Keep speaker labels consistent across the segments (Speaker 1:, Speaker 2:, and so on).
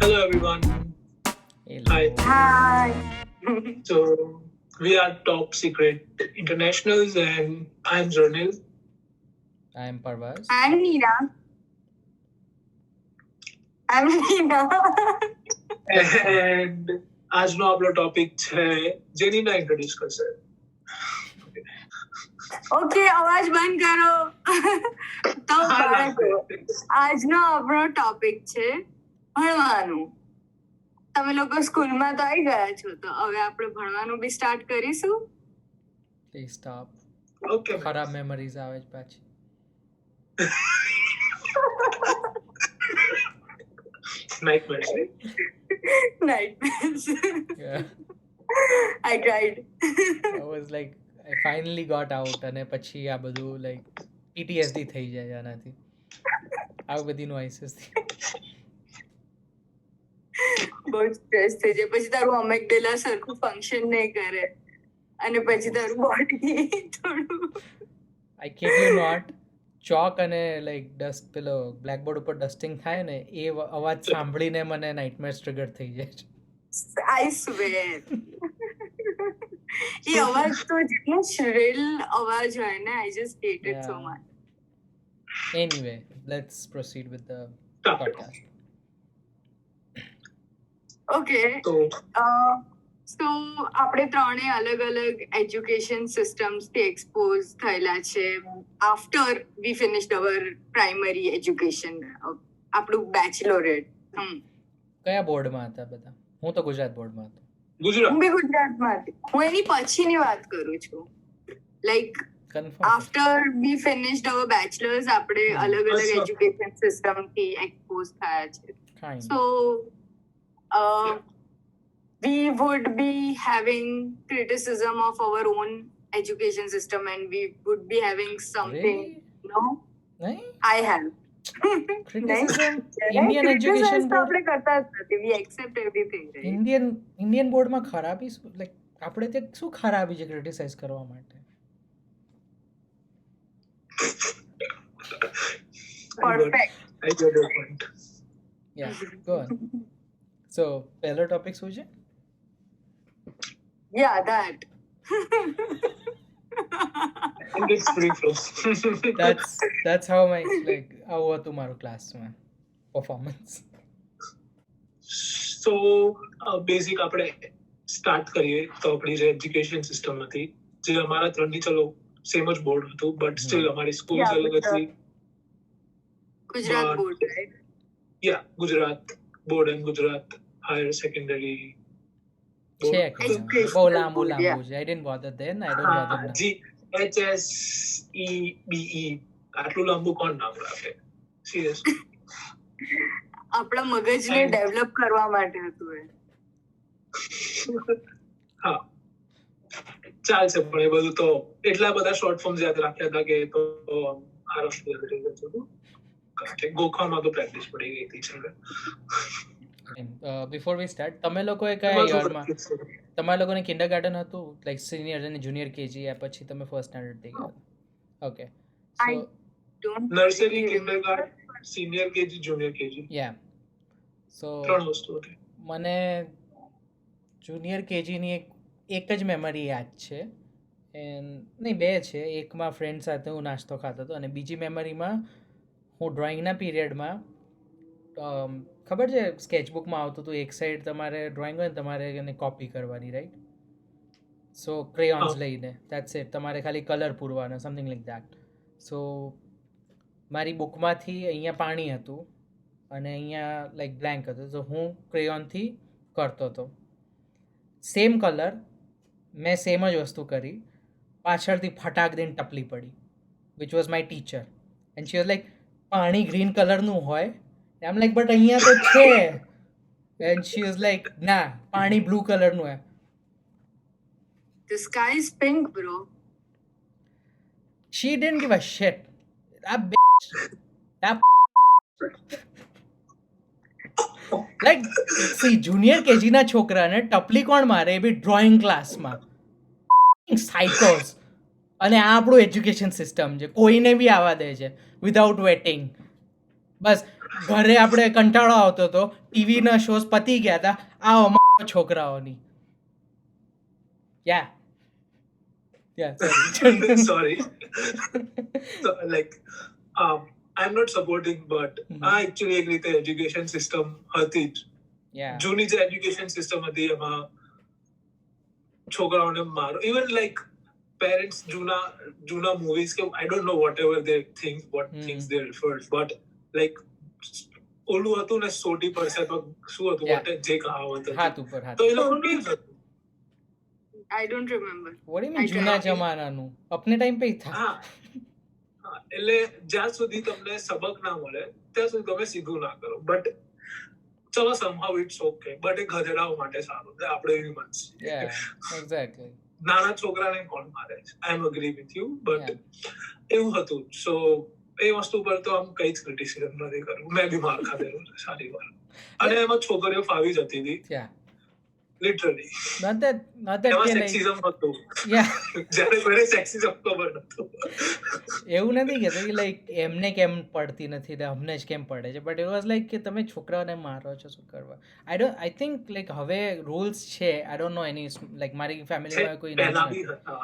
Speaker 1: Hello, everyone. Hi.
Speaker 2: Hello.
Speaker 3: Hi.
Speaker 1: So, we are Top Secret Internationals, and I'm Zernil.
Speaker 2: I am Parvaz.
Speaker 3: I'm Neena. I'm Neena.
Speaker 1: And આજનો આપણો topic છે જેનીના introduce કરશે.
Speaker 3: Okay અવાજ બંધ કરો. તો બાળકો આજનો આપણો ટોપિક છે ભણવાનું. તમે લોકો સ્કૂલમાં તો આવી ગયા છો તો હવે આપણે ભણવાનું બી સ્ટાર્ટ કરીશું.
Speaker 2: Please stop.
Speaker 1: ઓકે
Speaker 2: ખરાબ memories આવે છે પાછી.
Speaker 1: નાઇટમેર છે.
Speaker 3: Nightmares.
Speaker 2: Yeah.
Speaker 3: I tried.
Speaker 2: I was like, I finally got out અને પછી આ બધું like PTSD થઈ જાય આનાથી. આ બધી noises થી.
Speaker 3: બહુ સ્ટ્રેસ થઈ જાય પછી તારું અમેગડેલા સરખું ફંક્શન નહીં કરે અને પછી તારું બોડી થોડું
Speaker 2: I kid you not. ચોક અને લાઈક ડસ્ટ પેલો બ્લેકબોર્ડ ઉપર ડસ્ટિંગ થાય ને એ અવાજ સાંભળીને મને નાઇટમેર્સ ટ્રિગર થઈ જાય છે.
Speaker 3: I swear. એ અવાજ તો જેટલો શ્રીલ અવાજ હોય ને I just hate it so
Speaker 2: Yeah.
Speaker 3: much.
Speaker 2: Anyway, let's proceed with the
Speaker 1: Topic.
Speaker 2: podcast.
Speaker 3: Okay.
Speaker 1: તો
Speaker 3: So આપણે ત્રણે અલગ અલગ એજ્યુકેશન સિસ્ટમ્સ થી એક્સપોઝ થયેલા છે after we finished our primary education આપણું બેચલરેટ.
Speaker 2: કયા બોર્ડમાં હતા બધા? હું તો ગુજરાત બોર્ડમાં હતો.
Speaker 1: ગુજરાત
Speaker 3: હું બી ગુજરાતમાં હતી. હું એની પછીની વાત કરું છું. Like
Speaker 2: confirm
Speaker 3: after we finished our bachelors આપણે અલગ અલગ
Speaker 1: અચ્છા.
Speaker 3: એજ્યુકેશન સિસ્ટમ થી એક્સપોઝ થયા છે.
Speaker 2: Fine.
Speaker 3: So we would be having criticism of our own education system and we would be having something.
Speaker 2: Really?
Speaker 3: No,
Speaker 2: નહીં?
Speaker 3: I have.
Speaker 2: Criticism?
Speaker 3: નહીં?
Speaker 2: Indian education
Speaker 3: Criticize તો
Speaker 2: board?
Speaker 3: આપણે કરતા જ નથી. We accept everything, right?
Speaker 2: Indian બોર્ડમાં ખરાબી શું? Like આપણે તે શું ખરાબી છે ક્રિટિસાઇઝ કરવા માટે?
Speaker 3: Perfect.
Speaker 1: I got your point.
Speaker 2: Yeah go on. So પહેલો ટોપિક શું છે?
Speaker 3: Yeah, that.
Speaker 1: And it's free flow.
Speaker 2: That's how my like આવું હતું મારું ક્લાસમાં પરફોર્મન્સ.
Speaker 1: સો બેઝિક આપણે સ્ટાર્ટ કરીએ તો આપણી જે એજ્યુકેશન સિસ્ટમ હતી જે અમારા ત્રણની ચલો સેમ જ બોર્ડ હતું બટ સ્ટીલ અમારી સ્કૂલ
Speaker 3: Yeah,
Speaker 1: અલગ હતી.
Speaker 3: Gujarat
Speaker 1: But-
Speaker 3: board, right?
Speaker 1: Yeah Gujarat board and Gujarat higher secondary
Speaker 2: છે કે
Speaker 3: Education
Speaker 2: બહુ લાંબુ
Speaker 3: board, yeah.
Speaker 2: લાંબુ છે. I didn't bother then, I don't bother now.
Speaker 1: GHSEBE આટલું લાંબુ કોણ નામ રાખે સિરિયસ.
Speaker 3: આપણા મગજને
Speaker 1: And-
Speaker 3: ડેવલપ કરવા માટે હતું એ.
Speaker 1: હા ચાલશે પણ એ બધું તો એટલા બધા શોર્ટ ફોર્મ્સ યાદ રાખ્યા હતા કે એ તો આરામથી યાદ રહી જતું હતું. કારણ કે ગોખામાં તો પ્રેક્ટિસ પડી ગઈ હતી છેલ્લે.
Speaker 2: બિફોર વી સ્ટાર્ટ તમે લોકોએ કયા
Speaker 1: એમાં શું
Speaker 2: યરમાં
Speaker 1: practice કરી?
Speaker 2: તમારા લોકોને કિન્ડરગાર્ટન હતું લાઈક સિનિયર અને જુનિયર કેજી યા પછી તમે ફર્સ્ટ સ્ટાન્ડર્ડ થી ગયા? Okay
Speaker 3: I
Speaker 2: so
Speaker 3: don't
Speaker 1: nursery
Speaker 3: really
Speaker 1: kindergarten senior KG junior KG
Speaker 2: યા સો
Speaker 1: ત્રણ વસ્તુ હતી.
Speaker 2: મને જુનિયર કેજીની એક જ મેમરી યાદ છે નહીં બે છે. એકમાં ફ્રેન્ડ સાથે હું નાસ્તો ખાતો હતો અને બીજી મેમરીમાં હું ડ્રોઈંગના પીરિયડમાં ખબર છે સ્કેચબુકમાં આવતું હતું એક સાઈડ તમારે ડ્રોઈંગ હોય ને તમારે એને કોપી કરવાની રાઈટ. સો ક્રેયોન્સ
Speaker 1: હા.
Speaker 2: લઈને દેટ્સ ઇટ. તમારે ખાલી કલર પૂરવાનો સમથિંગ લાઈક દેટ. સો મારી બુકમાંથી અહીંયા પાણી હતું અને અહીંયા લાઈક બ્લેન્ક હતું તો હું ક્રેયોનથી કરતો હતો. સેમ કલર મેં સેમ જ વસ્તુ કરી. પાછળથી ફટાક દઈને ટપલી પડી which was my teacher and she was like પાણી ગ્રીન કલરનું હોય. આમ લાઈક બટ અહીંયા તો છે એન્ડ શી વોઝ લાઈક ના પાણી બ્લુ કલરનું હે.
Speaker 3: The sky is pink, bro.
Speaker 2: She didn't give a shit. That like see junior KG ના છોકરાને ટપલી કોણ મારે એ બી ડ્રોઈંગ ક્લાસમાં. સાયકોસ. અને આ આપણું એજ્યુકેશન સિસ્ટમ છે કોઈને બી આવવા દે છે વિધાઉટ વેટિંગ. બસ ઘરે આપણે કંટાળો આવતો હતો, ટીવીના શોઝ પતી ગયા હતા, આવો છોકરાઓની.
Speaker 1: Sorry. So, like, I'm not supporting, but I actually agree that education system હતી જ. જૂની જે એજ્યુકેશન સિસ્ટમ હતી એમાં છોકરાઓને મારો, ઇવન લાઈક પેરેન્ટ્સ જૂના મૂવીઝ કે I don't know whatever they think what things they refers, but like ઓલું હતું ને 100% શું હતું જે કહાવત હતી, તો એ લોકો નહીં હતું.
Speaker 3: I don't remember.
Speaker 2: What do you mean જૂના જમાનાનું? अपने टाइम पे ही था.
Speaker 1: હા, એટલે જ્યાં સુધી તમને સબક ના મળે ત્યાં સુધી તમે સીધું ના કરો, બટ ચલો somehow it's okay, બટ એ ગધેડાઓ માટે સારું છે, આપણે હ્યુમન્સ.
Speaker 2: Exactly.
Speaker 1: નાના છોકરાને કોણ મારે છે? આઈ એમ અગ્રી વિથ યુ, બટ એવું હતું. સો એ વસ્તુ પર તો આમ કઈ જ ક્રિટિસિઝમ નથી કરવું. મેં બી માર ખાધેલું છે સારી વાર, અને એમાં છોકરીઓ ફાવી જતી હતી લિટરલી.
Speaker 2: Not that
Speaker 1: એમાં સેક્સિઝમ હતું. જ્યારે મને સેક્સિઝમ ખબર નતું.
Speaker 2: એવું નથી કહેતો કે લાઈક એમને કેમ પડતી નથી ને અમને જ કેમ પડે છે, બટ ઇટ વોઝ લાઈક કે તમે છોકરાઓને મારો છો શું કરવા. આઈ થિંક લાઈક હવે રૂલ્સ છે, આઈ ડોન્ટ નો એની, લાઈક મારી ફેમિલીમાં કોઈ
Speaker 1: પહેલા બી હતા.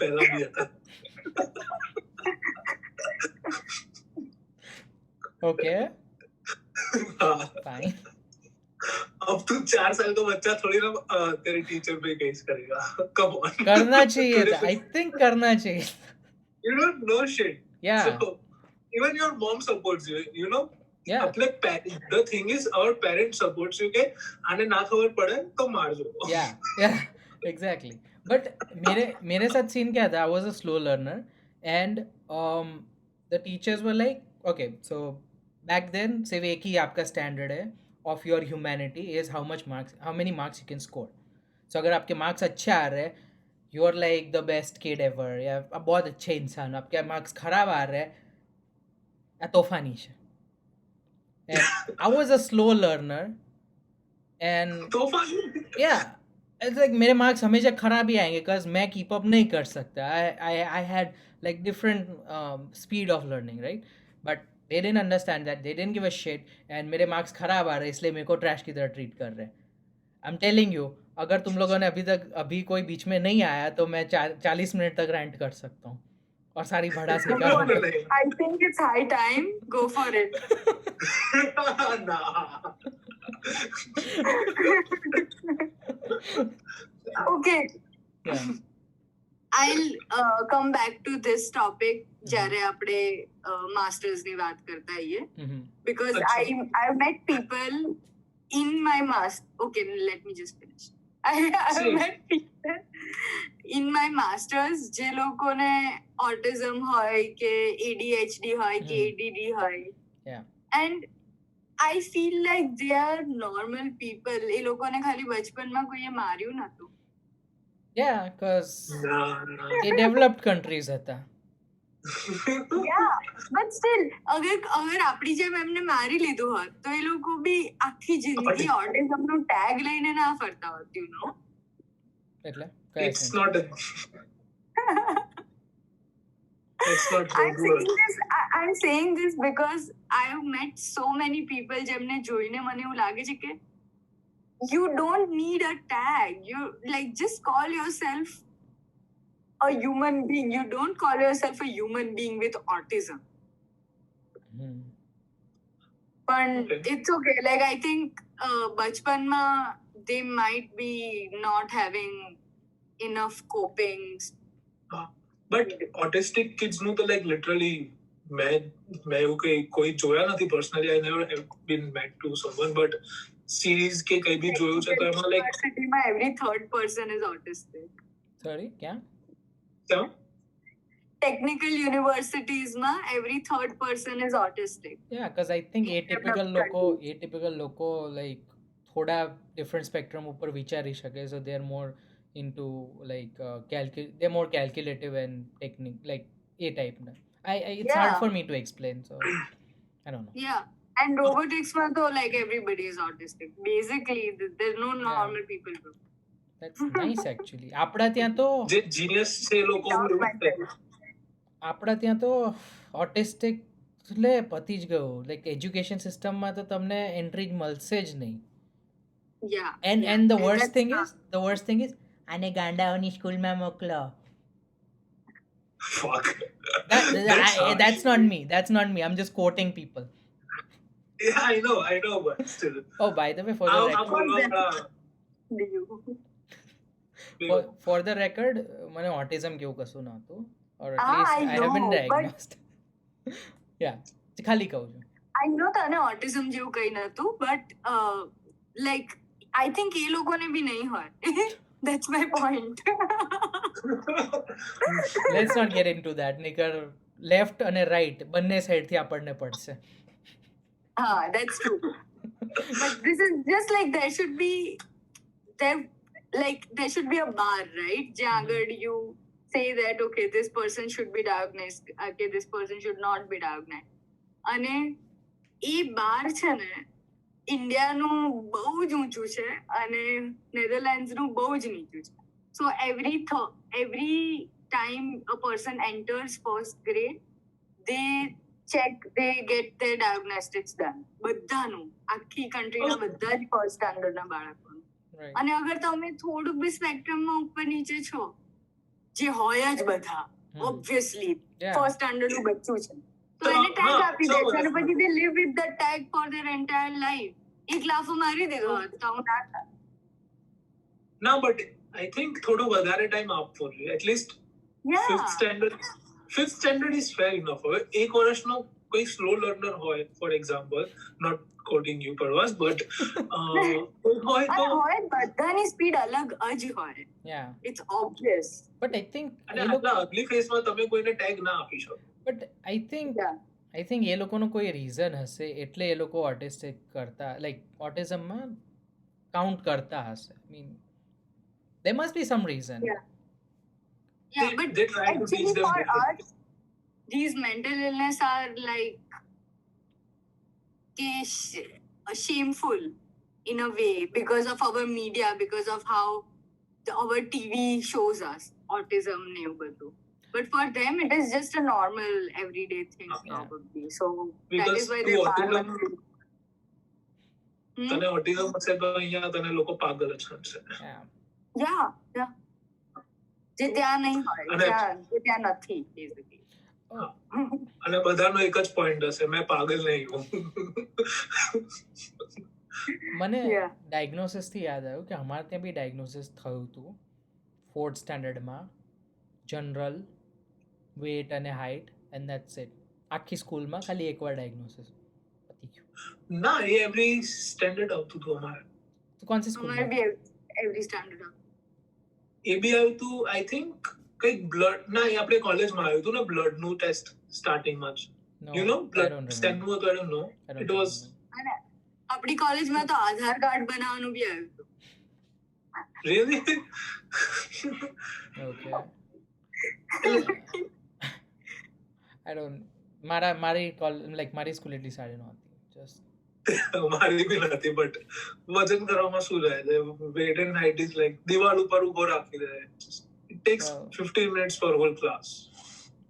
Speaker 1: પહેલા બી હતા.
Speaker 2: Okay fine.
Speaker 1: अब तू 4 साल का बच्चा थोड़ी ना तेरे टीचर पे केस करेगा. Come on.
Speaker 2: करना चाहिए था, आई थिंक करना चाहिए.
Speaker 1: You don't know shit.
Speaker 2: Yeah.
Speaker 1: So, even your mom supports you, you know.
Speaker 2: Yeah.
Speaker 1: अपने the thing is our parents supports you के आने ना खबर पड़े तो मार दो.
Speaker 2: Yeah, exactly. But मेरे साथ सीन क्या था, I was a slow learner and the teachers were like, okay, so back then सिर्फ एक ही आपका स्टैंडर्ड है of your humanity is how many marks you can score. So अगर आपके मार्क्स अच्छे आ रहे हैं, you are like the best kid ever, या आप बहुत अच्छे इंसान हो. आपके मार्क्स खराब आ रहे हैं, या तूफानी है. And I was a slow learner and yeah, it's like मेरे मार्क्स हमेशा खराब ही आएंगे because मैं कीप अप नहीं कर सकता. I had like different speed of learning, right? But they didn't understand that, they didn't give a shit, and मेरे marks खराब आ रहे हैं इसलिए मेरे को ट्रैश की तरह ट्रीट कर रहे हैं. I'm telling you, अगर तुम लोगों ने अभी कोई बीच में नहीं आया तो मैं 40 मिनट तक रेंट कर सकता हूँ और सारी भड़ास निकाल.
Speaker 3: I think it's high time. Go for it. Okay.
Speaker 2: Yeah.
Speaker 3: I'll come back to this topic જ્યારે આપણે masters ની વાત કરતા હોઈએ, because I've met people in my okay, let me just finish. I've met people in my masters જે લોકોને autism હોય કે ADHD હોય કે ADD હોય, and I feel like they are normal people. એ લોકોને ખાલી બચપનમાં કોઈએ માર્યું નતું.
Speaker 2: Yeah, because A developed countries હતા.
Speaker 3: Yeah, but still અગર આપણી જેમ એમને મારી લીધું હોત તો એ લોકો બી આખી જિંદગી ઓટિઝમનું ટેગ લઈને ના ફરતા હોત, you know.
Speaker 2: એટલે
Speaker 1: it's not
Speaker 3: I'm saying this because I have met so many people જેમને જોઈને મને એવું લાગે છે કે you don't need a tag. You like just call yourself a human being. You don't call yourself a human being with autism. But it's okay. Like I think bachpan ma they might be not having enough coping.
Speaker 1: But autistic kids nu to like literally मैं એવું કોઈ જોયા નથી personally. I never have been met to someone, but series के कहीं भी જોયું છે તો એમાં like
Speaker 3: university માં every third person is autistic.
Speaker 2: Sorry, क्या?
Speaker 3: Technical universities માં every third person is autistic.
Speaker 2: Yeah, because I think atypical લોકો like થોડા different spectrum ઉપર વિચારી શકે, so they are more into like they're more calculative and technique, like a type na. It's hard for me to explain, so I don't know.
Speaker 3: Yeah, and robotics માં તો like everybody is autistic. Basically there's no normal people group.
Speaker 2: That's nice actually. આપડા ત્યાં તો
Speaker 1: જે genius છે લોકો આપડા
Speaker 2: ત્યાં તો autistic એટલે પતી જ ગયું. લાઈક એજ્યુકેશન સિસ્ટમમાં તો તમને એન્ટ્રી મળશે જ નહીં.
Speaker 3: Yeah.
Speaker 2: And the worst
Speaker 3: that's
Speaker 2: thing is આને ગાંડાઓની સ્કૂલમાં મોકલો.
Speaker 1: Fuck.
Speaker 2: That's
Speaker 1: harsh.
Speaker 2: not me. I'm just quoting people.
Speaker 1: Yeah, I know, but still.
Speaker 2: Oh, by the way, for the
Speaker 1: આ
Speaker 2: record,
Speaker 1: બોલવા
Speaker 2: for the record, મને autism કેવું કશું નહોતું, or at
Speaker 3: Ah,
Speaker 2: least
Speaker 3: I
Speaker 2: I have been
Speaker 3: know, but-
Speaker 2: diagnosed. Yeah, ખાલી કહું છું.
Speaker 3: I know તને ઓટિઝમ જેવું કઈ નતું બટ લાઈક આઈ થિંક એ લોકોને બી નહીં હોય. That's my point.
Speaker 2: Let's not get into that. નીકર લેફ્ટ અને રાઈટ બંને સાઈડથી આપણને પડશે.
Speaker 3: That's true. But this is just like there should be a bar, right? જ્યાં આગળ you say that okay, this person should be diagnosed, okay, this person should not be diagnosed. અને એ બાર છે ને ઇન્ડિયાનું બહુ જ ઊંચું છે અને નેધરલેન્ડ્સનું બહુ જ નીચું છે. સો every time a person enters first grade, they get their diagnostics done. બધાનું આખી કન્ટ્રીના બધા જ ફર્સ્ટ સ્ટાન્ડર્ડના બાળકોનું.
Speaker 2: Right.
Speaker 3: અને અગર તમે થોડુંક બી સ્પેક્ટ્રમમાં ઉપર નીચે છો, જે હોય જ બધા ઓબ્વિયસલી
Speaker 2: Yeah.
Speaker 3: ફર્સ્ટ સ્ટાન્ડર્ડનું બચ્ચું છે, તો
Speaker 1: તો
Speaker 3: એને ટેગ
Speaker 1: હા,
Speaker 3: આપી દે છે અને
Speaker 1: બરાબર.
Speaker 3: પછી they live with the tag for their entire life. એક લાફો મારી દીધો હોત તો હું ના થાત.
Speaker 1: ના, but I think થોડો વધારે ટાઈમ આપવો જોઈએ. At least
Speaker 3: Yeah.
Speaker 1: Fifth standard is fair enough. હવે એક વર્ષનો કોઈ સ્લો લર્નર હોય, for example, not quoting you Parvaz, but હોય
Speaker 3: અને
Speaker 1: તો
Speaker 3: હોય જ, બધાની સ્પીડ અલગ જ હોય.
Speaker 2: Yeah.
Speaker 3: It's obvious.
Speaker 2: But I think
Speaker 1: અને આટલા અગલી ફેઝમાં તમે કોઈને ટેગ ના આપી શકો.
Speaker 2: I think એ લોકોનો કોઈ રીઝન હશે એટલે એ લોકો ઓટિસ્ટિક કરતા, લાઈક ઓટિઝમમાં કાઉન્ટ કરતા હશે. I mean, there must be some reason.
Speaker 3: Yeah. Yeah, but
Speaker 1: They try to
Speaker 3: actually
Speaker 1: teach them
Speaker 3: for
Speaker 1: differently.
Speaker 3: us, these mental illness are like shameful in a way because of our media, because of how our TV shows us autism ne એવું બધું. But for them, it is just a normal everyday thing,
Speaker 1: Yeah.
Speaker 3: probably. So that
Speaker 1: Because
Speaker 3: is why
Speaker 1: તું
Speaker 3: they
Speaker 1: autism-
Speaker 3: Hmm?
Speaker 1: તને autism હશે તો અહીંયા તને લોકો પાગલ જ ગણશે.
Speaker 2: Yeah.
Speaker 3: Yeah. જે ત્યાં નહીં હોય,
Speaker 1: અને-
Speaker 3: જે ત્યાં નથી, basically.
Speaker 2: Oh,
Speaker 1: અને બધાનો એક જ પોઈન્ટ હશે, મેં પાગલ નહીં હું.
Speaker 2: મને
Speaker 3: Yeah.
Speaker 2: ડાયગ્નોસિસથી યાદ આવ્યું કે અમારે ત્યાં બી ડાયગ્નોસિસ થયું હતું 4th સ્ટાન્ડર્ડમાં. જનરલ, વેટ અને હાઇટ, એન્ડ દેટ્સ ઇટ. આખી સ્કૂલમાં ખાલી એકવાર ડાયગ્નોસિસ પતી ગયું.
Speaker 1: ના, એ એવરી સ્ટેન્ડર્ડ આવતું હતું અમારે.
Speaker 2: તો કોણ સી
Speaker 3: અમારે
Speaker 2: સ્કૂલમાં?
Speaker 3: બી every standard up.
Speaker 1: એ બી આવ્યું હતું, આઈ થિંક કંઈક બ્લડ, ના, એ આપણે કોલેજમાં આવ્યું હતું ને બ્લડનું ટેસ્ટ સ્ટાર્ટિંગમાં જ.
Speaker 2: No,
Speaker 1: you know
Speaker 2: I
Speaker 1: blood
Speaker 2: don't
Speaker 1: સ્ટેન્ડનું
Speaker 2: remember.
Speaker 1: હતું, આઈ don't no.
Speaker 2: I don't
Speaker 1: It was
Speaker 2: remember.
Speaker 3: અને આપણી કોલેજમાં તો આધાર કાર્ડ બનાવવાનું બી આવ્યું હતું.
Speaker 1: really
Speaker 2: Okay. મારી સ્કૂલ એટલી સારી નહોતી. Just
Speaker 1: મારી બી નથી, બટ વજન કરવામાં શું રહે છે? Weight and height is like દિવાલ ઉપર ઉભો રાખી દે. It takes
Speaker 2: Wow.
Speaker 1: 15 minutes for whole class.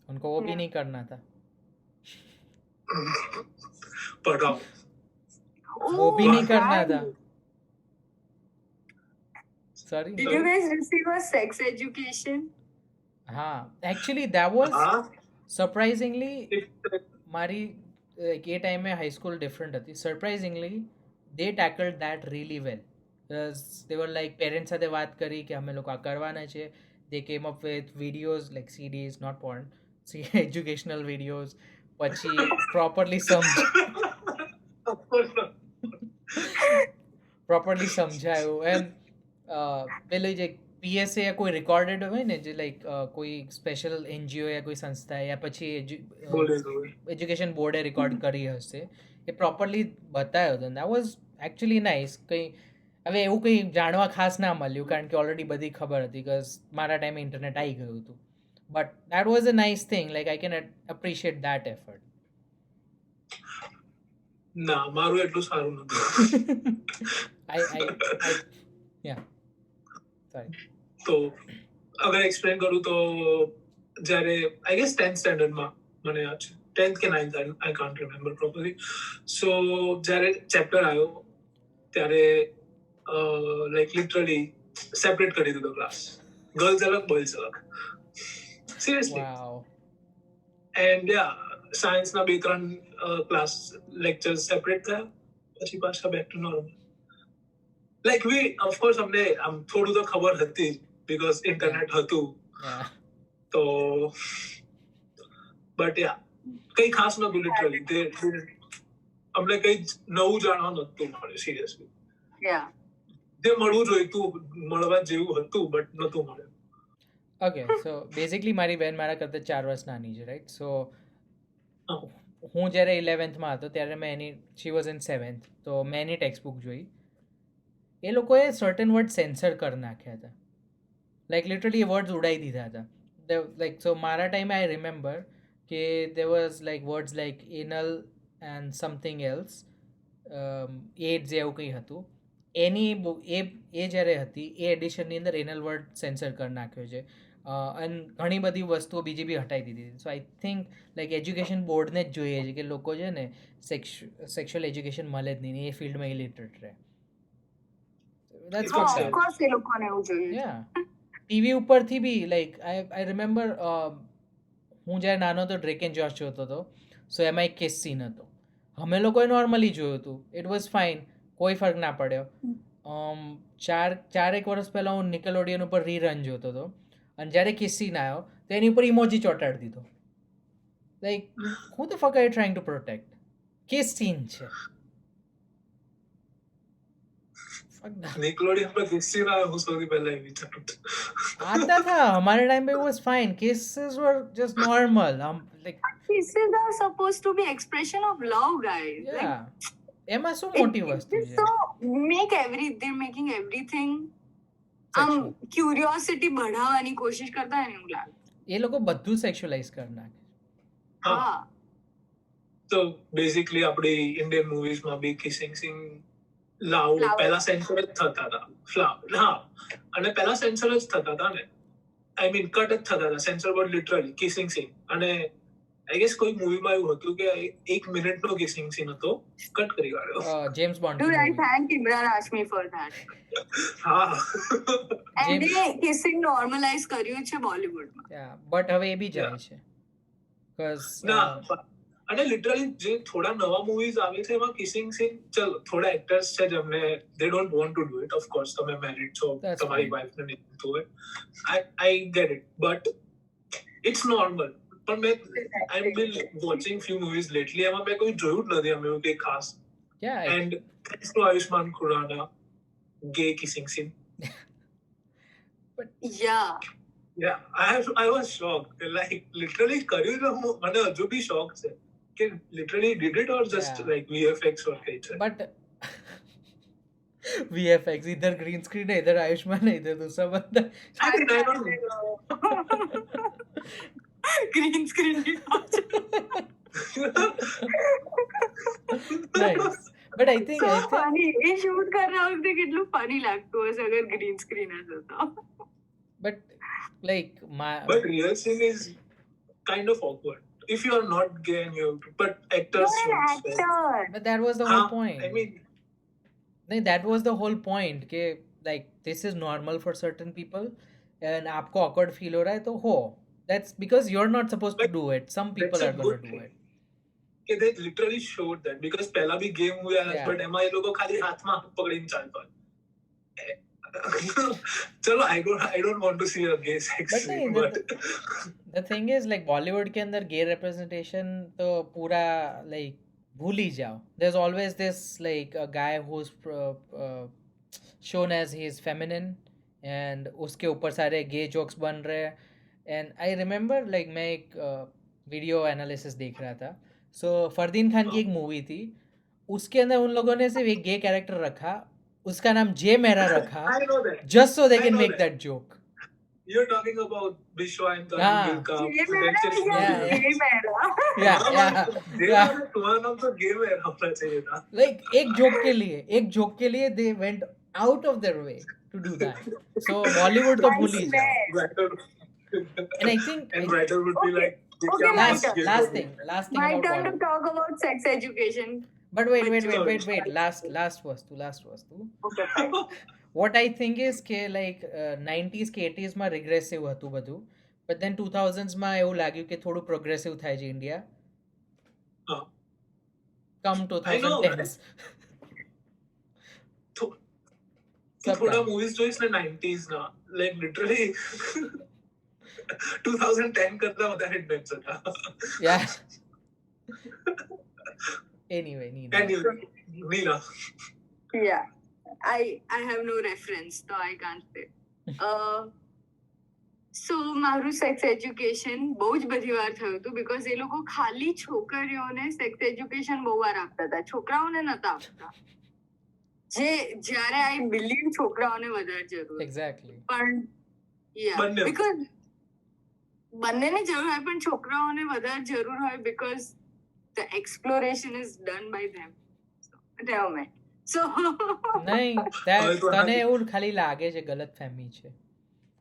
Speaker 2: उनको वो भी नहीं करना था.
Speaker 1: पढ़ाओ.
Speaker 2: वो भी नहीं
Speaker 3: Oh,
Speaker 2: करना
Speaker 3: right.
Speaker 2: था. Sorry.
Speaker 3: Did you guys receive a sex education?
Speaker 2: हाँ, actually that was
Speaker 1: હા,
Speaker 2: surprisingly
Speaker 1: it-
Speaker 2: મારી like એ ટાઈમે હાઈ સ્કૂલ ડિફરન્ટ હતી. Surprisingly they tackled that really well. They were like parents સાથે વાત કરી કે અમે લોકો આ કરવાના છે. They came up with videos like CDs, not porn, educational videos. પછી properly
Speaker 1: of course not.
Speaker 2: Properly સમજાયું. એન્ડ પેલું જે PSA યા કોઈ રેકોર્ડેડ હોય ને, જે લાઈક કોઈ સ્પેશિયલ NGO યા કોઈ સંસ્થા યા પછી
Speaker 1: બોલે તો.
Speaker 2: એજ્યુકેશન બોર્ડે રેકોર્ડ કરી હશે, એ પ્રોપરલી બતાવ્યો હતો. That was actually nice. કંઈ હવે એવું કંઈ જાણવા ખાસ ના મળ્યું કારણ કે ઓલરેડી બધી ખબર હતી, બિકોઝ મારા ટાઈમે ઇન્ટરનેટ આવી ગયું હતું. But that was a nice thing. Like I can appreciate that effort.
Speaker 1: ના, મારું એટલું સારું નતું.
Speaker 2: I yeah, sorry.
Speaker 1: તો અગર એક્સપ્લેન કરું તો જ્યારે આઈ ગેસ 10th સ્ટેન્ડર્ડમાં મને યાદ છે 10th કે 9th, I can't remember properly. So જ્યારે ચેપ્ટર આવ્યો ત્યારે like literally separate કરી દીધો ક્લાસ, ગર્લ્સ અલગ બોયઝ અલગ, seriously.
Speaker 2: Wow.
Speaker 1: And yeah, science ના 2-3 ક્લાસ લેક્ચર્સ સેપરેટ થયા, પછી પાછા back to normal. Like we of course અમને આમ થોડું તો ખબર હતી because ઇન્ટરનેટ હતું
Speaker 2: Yeah.
Speaker 1: તો બટ યા કઈ ખાસ નતું લિટરલી, અમને કઈ નવું જાણવા નતું મળ્યું સિરિયસલી.
Speaker 3: Yeah.
Speaker 1: જે મળવું જોઈતું મળવા જેવું હતું બટ નતું મળ્યું.
Speaker 2: ઓકે, સો બેઝિકલી મારી બેન મારા કરતાં 4 વર્ષ નાની છે, રાઈટ? સો હું જ્યારે 11thમાં હતો ત્યારે મેં એની, શી વોઝ ઇન 7th, તો મેં એની ટેક્સ્ટ બુક જોઈ. એ લોકોએ સર્ટન વર્ડ સેન્સર કરી નાખ્યા હતા, લાઈક લિટરલી એ વર્ડ્સ ઉડાવી દીધા હતા. લાઈક સો મારા ટાઈમે આઈ રિમેમ્બર કે there was like words like anal and something else, AIDS એવું કંઈ હતું. એની એ જ્યારે હતી એ એડિશનની અંદર એનલ વર્ડ સેન્સર કરી નાખ્યો છે, અને ઘણી બધી વસ્તુઓ બીજી બી હટાવી દીધી. સો આઈ થિંક લાઈક એજ્યુકેશન બોર્ડને જ જોઈએ છે કે લોકો છે ને સેક્સ્યુઅલ એજ્યુકેશન મળે જ નહીં, એ ફિલ્ડમાં ઇલિટરેટ રહે. That's
Speaker 3: હા,
Speaker 2: fucked
Speaker 3: of
Speaker 2: up.
Speaker 3: course એ લોકોને એવું જોઈએ.
Speaker 2: Yeah. ટીવી ઉપરથી બી લાઈક આઈ રિમેમ્બર હું જ્યારે નાનો હતો ડ્રેક એન્ડ જોશ જોતો હતો, સો એમાં એક કેસ સીન હતો. અમે લોકોએ નોર્મલી જોયું હતું, ઇટ વોઝ ફાઇન, કોઈ ફરક ના પડ્યો. 4-1 વર્ષ પહેલાં હું નિકલોડિયન ઉપર રીરન જોતો હતો, અને જ્યારે કેસ સીન આવ્યો તો એની ઉપર ઇમોજી ચોંટાડી દીધો. Like who the fuck are you trying to protect? Case scene છે.
Speaker 1: નિકલોડિયન પર ગુસ્સી ના હું સૌથી પહેલા એ વિચારું છું.
Speaker 2: आता था हमारे टाइम पे, was fine, cases were just normal. Like
Speaker 3: Kisses are supposed to be expression of love, guys. Like,
Speaker 2: yeah, એમાં શું મોટી વસ્તુ છે?
Speaker 3: so they're making everything
Speaker 2: Sexual.
Speaker 3: curiosity बढ़ाવાની કોશિશ કરતા હોય ને એવું લાગે.
Speaker 2: એ લોકો બધું સેક્સ્યુઅલાઇઝ કરી નાખે.
Speaker 3: હા.
Speaker 1: તો બેઝિકલી આપણી ઇન્ડિયન મૂવીઝમાં બી કિસિંગ સીન લાવ પહેલા સેન્સર જ થતા હતા. હા, અને પહેલા સેન્સર જ થતા હતા ને, આઈ મીન કટ જ થતા હતા censor board literally kissing scene. અને આઈ ગેસ કોઈ મૂવીમાં એવું હતું કે 1 મિનિટનો કિસિંગ સીન હતો, કટ કરી કાઢ્યો.
Speaker 2: James bond.
Speaker 3: Dude, I thank Imran Hashmi for that.
Speaker 1: હા.
Speaker 3: And they kissing normalize કર્યું છે બોલિવૂડમાં.
Speaker 2: બટ હવે એ બી જાય છે.
Speaker 1: ના, અને લિટરલી જે થોડા નવા મૂવીઝ આવે છે એમાં કિસિંગ સીન, ચલો થોડા એક્ટર્સ છે જેમને they don't want to do it, of course તમે મેરિડ છો,
Speaker 2: That's
Speaker 1: તમારી
Speaker 2: fine.
Speaker 1: વાઇફને નહીં થતું હોય, I get it, but it's normal. પણ મેં I been watching few movies lately, એમાં મેં કોઈ જોયું જ નથી અમે એવું કંઈ ખાસ. And thanks to Ayushmann Khurrana gay kissing scene.
Speaker 3: Yeah.
Speaker 1: Yeah, I was shocked. Like literally કર્યું તો મને હજુ બી શોક છે કે literally did it or just
Speaker 2: Yeah.
Speaker 1: like VFX or કઈ છે.
Speaker 2: बट VFX, इधर ग्रीन स्क्रीन है, इधर आयुष्मान है, इधर दूसरा बंदा.
Speaker 1: I mean, I don't know.
Speaker 3: Green screen भी
Speaker 2: Nice. But I think
Speaker 3: funny. A shoot કરતા વખતે કેટલું ફની લાગતું હશે અગર ગ્રીન સ્ક્રીન હશે તો.
Speaker 2: but like
Speaker 1: But real scene is kind of awkward. If you are not gay and you, but actors.
Speaker 3: You're an
Speaker 1: should, so-
Speaker 3: actor.
Speaker 2: but that was the whole point.
Speaker 1: I mean,
Speaker 2: नहीं, that was the whole point कि like this is normal for certain people and आपको awkward feel हो रहा है तो हो. That's because you're not supposed to
Speaker 1: But
Speaker 2: do it. Some people
Speaker 1: that's a
Speaker 2: are going
Speaker 1: good
Speaker 2: to do
Speaker 1: thing.
Speaker 2: it.
Speaker 1: કે they literally showed that because પહેલા બી game હોય
Speaker 2: Yeah.
Speaker 1: but એમાં એ લોકો ખાલી હાથમાં હાથ પકડીને ચાલતા હોય. ચલો I don't want to see a gay sex
Speaker 2: But
Speaker 1: scene,
Speaker 2: नहीं,
Speaker 1: but
Speaker 2: the thing is like Bollywood के अंदर gay representation तो पूरा like भूल ही जाओ. There's always this like a guy who's shown as he is feminine and उसके ऊपर सारे gay jokes बन रहे हैं. And I remember like मैं एक वीडियो एनालिसिस देख रहा था. So फरदीन खान की एक मूवी थी, उसके अंदर उन लोगों ने सिर्फ एक गे कैरेक्टर रखा, उसका नाम जे मेरा रखा,
Speaker 1: I know that.
Speaker 2: just so they
Speaker 1: I
Speaker 2: can
Speaker 1: know
Speaker 2: make
Speaker 1: that.
Speaker 2: that joke.
Speaker 1: You're talking about Bishwa and
Speaker 2: हाँ.
Speaker 1: Karan का
Speaker 3: ये मेरा
Speaker 1: potential
Speaker 3: या
Speaker 2: Yeah,
Speaker 3: ये मेरा.
Speaker 2: Yeah, yeah, yeah.
Speaker 1: तुम्हारा नाम तो गे में होना चाहिए था.
Speaker 2: Like एक joke के लिए they went out of their way to do that. So Bollywood तो भूल ही जाओ.
Speaker 1: Writer
Speaker 2: And I think
Speaker 1: and writer would be like,
Speaker 3: Okay, my
Speaker 2: last
Speaker 3: turn.
Speaker 2: thing
Speaker 3: My
Speaker 2: about
Speaker 3: turn to
Speaker 2: Bollywood.
Speaker 3: talk about sex education.
Speaker 2: But wait.
Speaker 1: Sorry.
Speaker 2: Last વસ્તુ.
Speaker 3: Okay, fine.
Speaker 2: What I think is કે like 90s કે 80s માં regressive હતું બધું. But then 2000s માં એવું લાગ્યું કે થોડું progressive થાય છે India.
Speaker 1: Huh.
Speaker 2: Come
Speaker 1: I know.
Speaker 2: 2010s.
Speaker 1: તું
Speaker 2: सब
Speaker 1: થોડા
Speaker 2: time.
Speaker 1: મૂવીઝ જોઈશ ને 90s ના લાઈક લિટરલી 2010 કરતા વધારે ઇન્ટેન્સ હતા.
Speaker 2: Yeah. Anyway, Nina.
Speaker 1: Neela.
Speaker 3: Yeah, I have no reference, so I can't say. So મારું સેક્સ એજ્યુકેશન બહુ જ બધી વાર થયું હતું બીકોઝ એ લોકો ખાલી છોકરીઓને સેક્સ એજ્યુકેશન બહુ વાર આપતા હતા, છોકરાઓને નતા આપતા. જ્યારે આઈ બિલીવ છોકરાઓને વધારે જરૂર
Speaker 2: Exactly.
Speaker 3: પણ
Speaker 1: બંને.
Speaker 3: બીકોઝ બંનેની જરૂર હોય પણ છોકરાઓને વધારે જરૂર હોય because the exploration is done by them. Never mind. So
Speaker 2: નહીં તને એવું ખાલી લાગે છે ગલતફહેમી છે.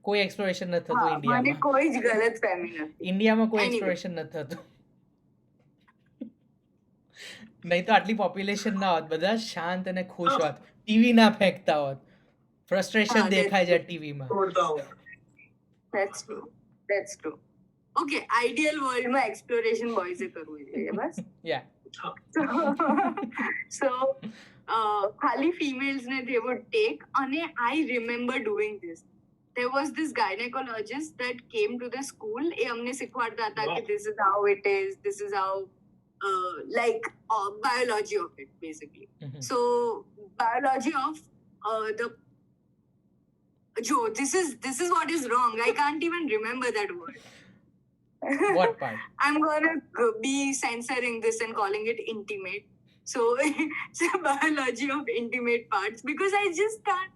Speaker 2: કોઈ એક્સપ્લોરેશન નથી થતું
Speaker 3: મને
Speaker 2: ઇન્ડિયામાં.
Speaker 3: કોઈ જ ગલત ફેમી નથી.
Speaker 2: ઇન્ડિયામાં કોઈ
Speaker 3: Anyway.
Speaker 2: એક્સપ્લોરેશન નથી થતું. નહીં તો આટલી પોપ્યુલેશન ના હોત, બધા શાંત અને ખુશ હોત, ટીવી ના ફેંકતા હોત. ફ્રસ્ટ્રેશન
Speaker 3: હા,
Speaker 2: દેખાય છે ટીવીમાં.
Speaker 1: છોડતા હોય.
Speaker 3: That's true. Okay, ideal world માં exploration boys એ કરવું જોઈએ બસ.
Speaker 2: Yeah.
Speaker 3: So ખાલી females ને they would take અને I remember doing this. There was this gynecologist that came to the school. એ અમને શીખવાડતા હતા કે
Speaker 1: Wow.
Speaker 3: this is how it is, this is how like biology of it basically.
Speaker 2: Mhm.
Speaker 3: So biology of the Joe, this is what is wrong. I can't even remember that word.
Speaker 2: What part?
Speaker 3: I'm gonna be censoring this and calling it intimate. So it's a biology of intimate parts because I just can't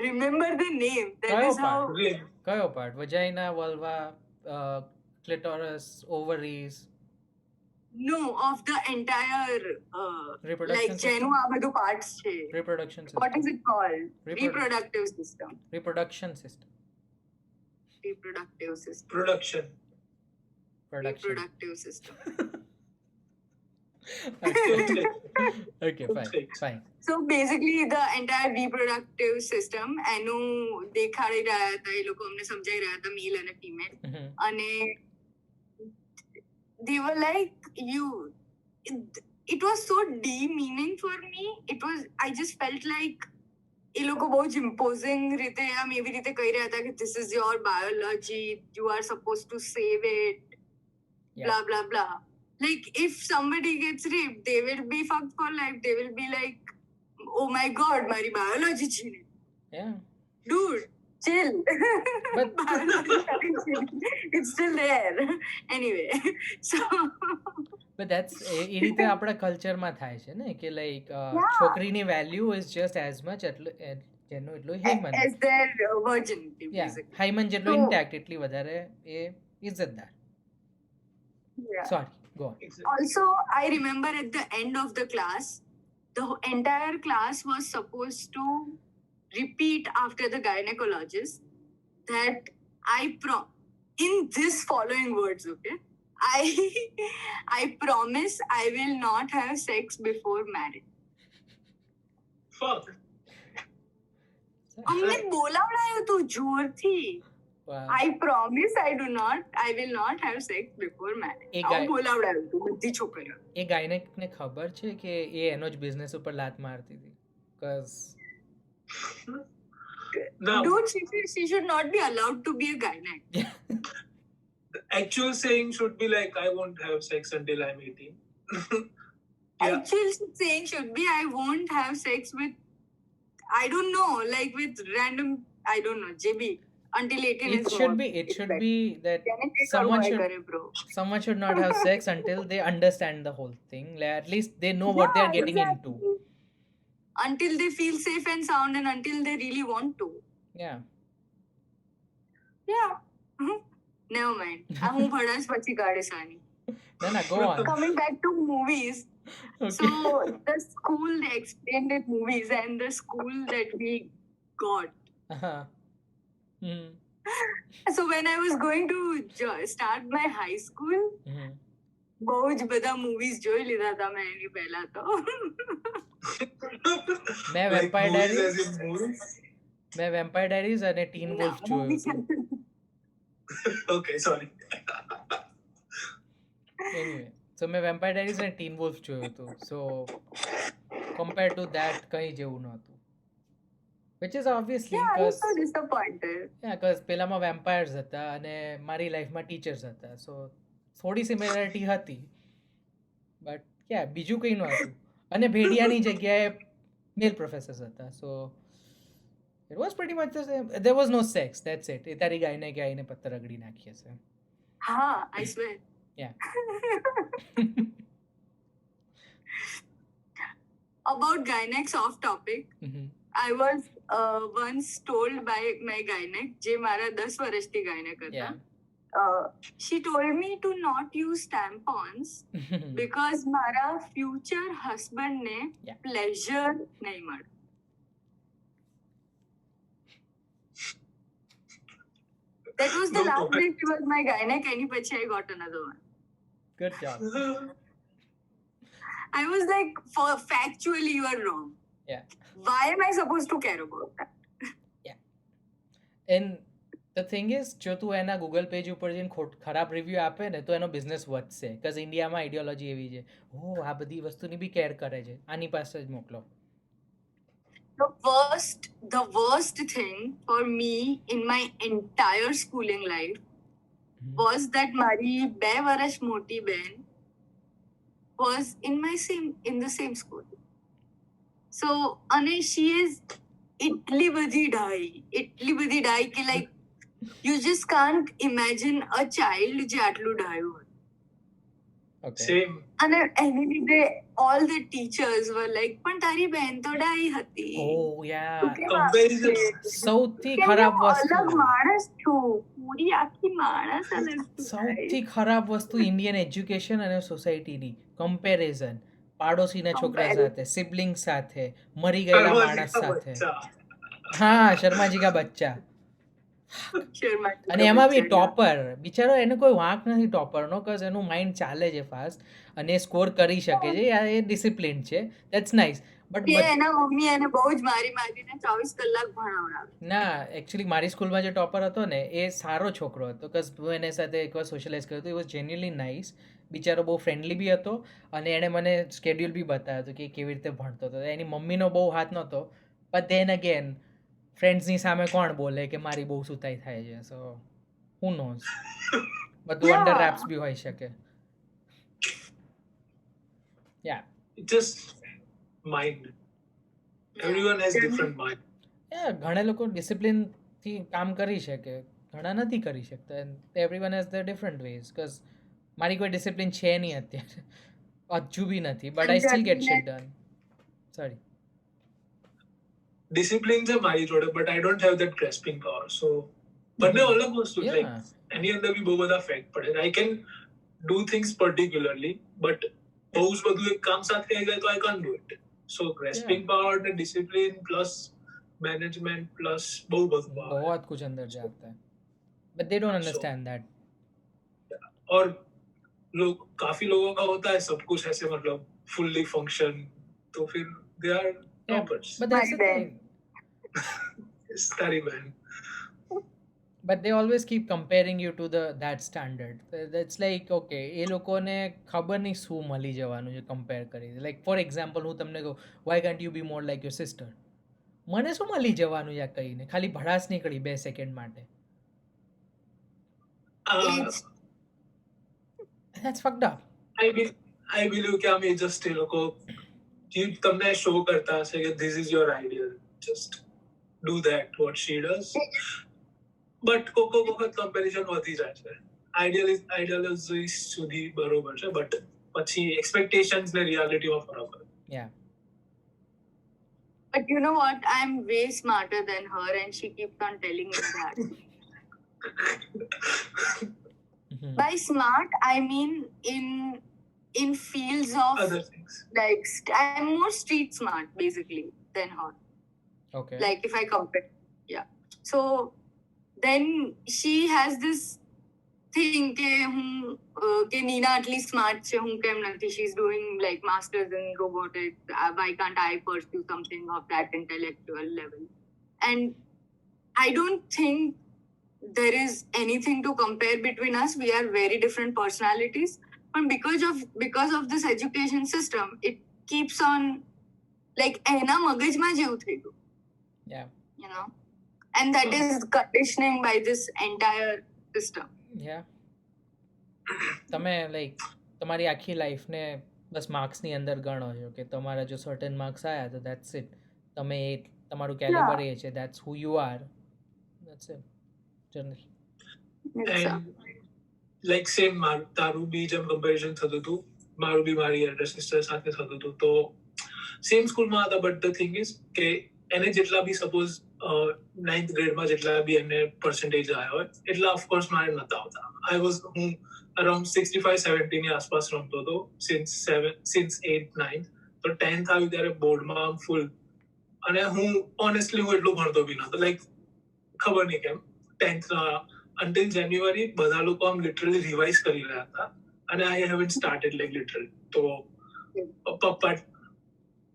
Speaker 3: remember the name. That
Speaker 2: Kyo
Speaker 3: is how.
Speaker 2: part? કયો part? Vagina, વલ્વા, ક્લિટોરસ, ovaries,
Speaker 3: No, of the entire
Speaker 2: Reproduction
Speaker 3: like
Speaker 2: system?
Speaker 3: જેનું આ બધું parts છે.
Speaker 2: reproduction
Speaker 3: What
Speaker 2: system.
Speaker 3: is it called?
Speaker 2: Reproduction.
Speaker 3: Reproductive system.
Speaker 2: Reproduction system.
Speaker 3: Reproductive system.
Speaker 1: Production.
Speaker 2: Production.
Speaker 3: Reproductive system.
Speaker 2: Okay, fine.
Speaker 3: So basically the entire reproductive system એનું દેખાડી રહ્યા હતા, એ લોકો અમને સમજાઈ રહ્યા હતા મેલ અને ફિમેલ.
Speaker 2: Mhm.
Speaker 3: અને they were like it was so demeaning for me. I just felt like એ લોકો બહુ જ imposing રીતે આમ એવી રીતે કહી રહ્યા હતા કે this is your biology, you are supposed to save it,
Speaker 2: Yeah.
Speaker 3: blah blah blah. Like if somebody gets raped, they will be fucked for life. They will be like, oh my god, my biology chine.
Speaker 2: Yeah.
Speaker 3: Dude, chill.
Speaker 2: But-
Speaker 3: Biology chine. It's still there. Anyway, so
Speaker 2: But that's એ રીતે આપણા કલ્ચરમાં થાય છે ને કે like
Speaker 3: Yeah.
Speaker 2: છોકરીની value is just as much જેનું એટલું હાઈમન.
Speaker 3: as their virginity,
Speaker 2: yeah
Speaker 3: basically.
Speaker 2: હાઈમન જેટલું
Speaker 3: So-
Speaker 2: ઇન્ટેક્ટ એટલી વધારે એ ઇજ્જતદાર.
Speaker 3: Yeah.
Speaker 2: Sorry, go on.
Speaker 3: Also, I remember at the end of the class, the entire class was supposed to repeat after the gynecologist that in this following words, okay? I promise I will not have sex before marriage.
Speaker 1: Fuck.
Speaker 3: અમને બોલાવડાયું હતું જોરથી.
Speaker 2: Wow.
Speaker 3: I promise I will not have sex before marriage.
Speaker 2: એ
Speaker 3: આવું
Speaker 2: guy-
Speaker 3: બોલાવડાયું હતું બધી છોકરીઓ.
Speaker 2: એ ગાયનેકને ખબર છે કે એ એનો જ બિઝનેસ ઉપર લાત મારતી હતી. Cause
Speaker 1: Now,
Speaker 3: Dude, she should not be allowed to be a gynaec.
Speaker 1: the actual saying should be like, I won't have sex until I'm 18. Yeah.
Speaker 3: Actual saying should be I won't have sex with, I don't know, like with random, I don't know, JB until 18
Speaker 2: it
Speaker 3: is
Speaker 2: should
Speaker 3: gone.
Speaker 2: be that
Speaker 3: Genetic
Speaker 2: someone
Speaker 3: और
Speaker 2: should-
Speaker 3: करे, bro.
Speaker 2: someone should not have sex until they understand the whole thing. Like, at least they know what they are getting into.
Speaker 3: Exactly. Until they feel safe and sound and until they really want to.
Speaker 2: Yeah.
Speaker 3: Yeah. Never mind. હું ભણાશ પછી કાઢીશ આની.
Speaker 2: No, go on.
Speaker 3: Coming back to movies.
Speaker 2: Okay.
Speaker 3: So the school they explained it movies and the school that we got.
Speaker 2: Uh-huh. Hmm.
Speaker 3: So when I was going to start my high school, બહુ જ બધા movies જોઈ લીધા હતા મેં એની પહેલા તો.
Speaker 2: મેં
Speaker 1: Like
Speaker 2: vampire
Speaker 1: movies
Speaker 2: diaries
Speaker 1: as in movies?
Speaker 2: મેં વેમ્પાયર ડાયરીઝ અને ટીન વોલ્ફ જોયું હતું.
Speaker 1: Okay, sorry.
Speaker 2: એનીવે સો મેં વેમ્પાયર ડાયરીઝ અને ટીન વોલ્ફ જોયું હતું. સો કમ્પેર ટુ ધેટ કંઈ જેવું નહોતું. Which is obviously
Speaker 3: Yeah, I was so disappointed.
Speaker 2: Because પેલામાં વેમ્પાયર્સ હતા અને મારી લાઈફમાં ટીચર્સ હતા. સો થોડી સિમિલારિટી હતી બટ યા બીજું કંઈ નહોતું. અને ભેડિયાની જગ્યાએ મેલ પ્રોફેસર્સ હતા. So it was pretty much the same. There was no sex, that's it. એ તારી ગાયને કે આઈને પત્તર રગડી નાખીએ છે.
Speaker 3: Ha, I swear.
Speaker 2: Yeah.
Speaker 3: About gynecs off topic, I was once told by my gynec, જે મારા 10 વર્ષથી gynec હતા.
Speaker 2: Yeah.
Speaker 3: She told me to not use tampons because મારા future husband ને
Speaker 2: Yeah.
Speaker 3: pleasure નહીં મળે. That was the
Speaker 1: No
Speaker 3: last
Speaker 1: comment.
Speaker 3: day she was my gynec. એની પછી I got another one.
Speaker 2: Good job.
Speaker 3: I was like, factually you are wrong.
Speaker 2: Yeah.
Speaker 3: Why am I supposed to care about that?
Speaker 2: And the thing is જો તું એના Google page ઉપર જઈને ખરાબ review આપે ને તો એનો બિઝનેસ વધશે. બીકોઝ ઇન્ડિયામાં આઈડિયોલોજી એવી છે, આ બધી વસ્તુની બી કેર કરે છે, આની પાસે જ મોકલો.
Speaker 3: The worst thing for me in my entire schooling life was that મારી 2 વર્ષ મોટી બેન was in the same school. So અને she is એટલી બધી ડાઈ કે like you just can't imagine a child જે આટલું ડાયું હોય.
Speaker 2: ઓકે.
Speaker 1: Same.
Speaker 3: અને એની લીધે all the teachers were like પણ તારી બહેન તો ડાઈ હતી.
Speaker 2: ઓ યા
Speaker 3: તું કેમ
Speaker 1: Comparison.
Speaker 3: આમ છે?
Speaker 2: સૌથી
Speaker 3: કેમ
Speaker 2: ખરાબ
Speaker 3: હું
Speaker 2: વસ્તુ
Speaker 3: અલગ માણસ છું, પૂરી આખી માણસ અલગ છું.
Speaker 2: સૌથી ખરાબ વસ્તુ ઇન્ડિયન એજ્યુકેશન અને સોસાયટીની કમ્પેરિઝન. પાડોશીના છોકરા સાથે, સિબલિંગ સાથે, મરી ગયેલા માણસ સાથે. હા, શર્માજી કા બચ્ચા.
Speaker 3: શર્માજી
Speaker 2: અને
Speaker 3: કા
Speaker 2: એમાં બી
Speaker 3: બચ્ચા.
Speaker 2: ટોપર બિચારો, એને કોઈ વાંક નથી ટોપરનો, બિકોઝ એનું માઇન્ડ ચાલે છે ફાસ્ટ અને સ્કોર કરી શકે છે. એ ડિસિપ્લિન છે, ધેટ્સ નાઇસ.
Speaker 3: કે
Speaker 2: બટ
Speaker 3: એના મમ્મી એને બહુ જ મારીને 24 કલાક ભણાવડાવે.
Speaker 2: ના, એકચ્યુઅલી મારી સ્કૂલમાં જે ટોપર હતો ને એ સારો છોકરો હતો, બિકોઝ હું એને સાથે એકવાર સોશિયલાઇઝ કર્યું હતું. એ વોઝ જેન્યુઅલી નાઇસ. બિચારો બહુ ફ્રેન્ડલી બી હતો અને એણે મને સ્કેડ્યુલ બી બતાવ્યો હતો કે કેવી રીતે ભણતો હતો. એની મમ્મીનો બહુ હાથ નહોતો, બટ ધેન અગેન ફ્રેન્ડ્સની સામે કોણ બોલે કે મારી બહુ સુતાઈ થાય છે. સો હુ નોઝ, બધું અંડર રેપ્સ બી હોઈ શકે. યા
Speaker 1: It's just mind. Everyone has different mind.
Speaker 2: ઘણા લોકો ડિસિપ્લિનથી કામ કરી શકે, ઘણા નથી કરી શકતા. Everyone has the different ways. Because મારી કોઈ ડિસિપ્લિન છે નહીં અત્યારે, હજુ બી નથી, but I still get shit done. Sorry.
Speaker 1: Discipline છે મારી જોડે, but I don't have that grasping power. So બંને અલગ વસ્તુ છે.
Speaker 2: Yeah.
Speaker 1: એની અંદર બી બહુ બધા ફેક્ટ પડે. I can do things particularly, but બહુ જ બધું એક કામ સાથે આવી જાય તો I can't do it. So grasping power and discipline plus management plus બહુ બધું આવે.
Speaker 2: बहुत कुछ अंदर जाता है, but they don't understand that.
Speaker 1: और लोग काफी लोगों का होता है सब कुछ ऐसे मतलब fully function, तो फिर they are toppers.
Speaker 2: But that's the
Speaker 3: My bad.
Speaker 2: thing.
Speaker 1: It's very bad.
Speaker 2: But they always keep comparing you to that standard. That's like, okay, એ લોકોને ખબર નહીં શું મળી જવાનું છે કમ્પેર કરી. લાઈક ફોર એક્ઝામ્પલ હું તમને કહું, why can't you be more like your sister. મને શું મળી જવાનું છે કહીને, ખાલી ભડાસ નીકળી 2 સેકન્ડ માટે. That's fucked up.
Speaker 1: I believe કે આમ એ just એ લોકો તમને શો કરતા હશે કે this is your ideal, just do that what she does. But કોક વખત કમ્પેરિઝન વધી જાય છે. આઈડિયોલોજી સુધી બરોબર છે, બટ પછી એક્સપેક્ટેશન્સ ને રિયાલિટીમાં ફરક હોય.
Speaker 2: Yeah.
Speaker 3: But you know what? I'm way smarter than her and she keeps on telling me that.
Speaker 2: Mhm.
Speaker 3: By smart, I mean in fields of
Speaker 1: Other things.
Speaker 3: like I'm more street smart basically than her.
Speaker 2: Okay.
Speaker 3: Like if I compare, yeah. So then she has this thing કે નીના આટલી smart છે, હું કેમ નથી? she's doing like masters in robotics, why can't I pursue something of that intellectual level? And I don't think there is anything to compare between us. We are very different personalities, but because of this education system, it keeps on like એના મગજમાં જેવું થઈ ગયું,
Speaker 2: Yeah.
Speaker 3: you know, and that is conditioning by this entire system.
Speaker 2: Yeah. તમે like તમારી આખી લાઈફને બસ માર્ક્સની અંદર ગણો છો કે તમારા જો સર્ટન માર્ક્સ આવ્યા તો દેટ્સ ઇટ, તમે એ તમારું કેલિબર એ છે, that's who you are, that's it generally.
Speaker 1: And like same તારું બી જેમ કમ્પેરિઝન થતું હતું, મારું બી મારી એલ્ડર સિસ્ટર સાથે થતું હતું. તો સેમ સ્કૂલમાં હતા, બટ ધ થિંગ ઇઝ કે એને જેટલા બી સપોઝ 9th ગ્રેડમાં જેટલા બી એને પર્સન્ટેજ આવ્યા હોય એટલા ઓફકોર્સ મારે નતા આવતા. હું અરાઉન્ડ 65-70 ની આસપાસ રમતો હતો સિન્સ 8th 9th. તો 10th આવ્યું ત્યારે બોર્ડમાં ફૂલ, અને હું ઓનેસ્ટલી હું એટલું ભણતો બી નતો, લાઈક ખબર નહીં કેમ 10th until January બધા લોકો આમ લિટરલી રિવાઇઝ કરી રહ્યા હતા, અને I haven't started like literally. તો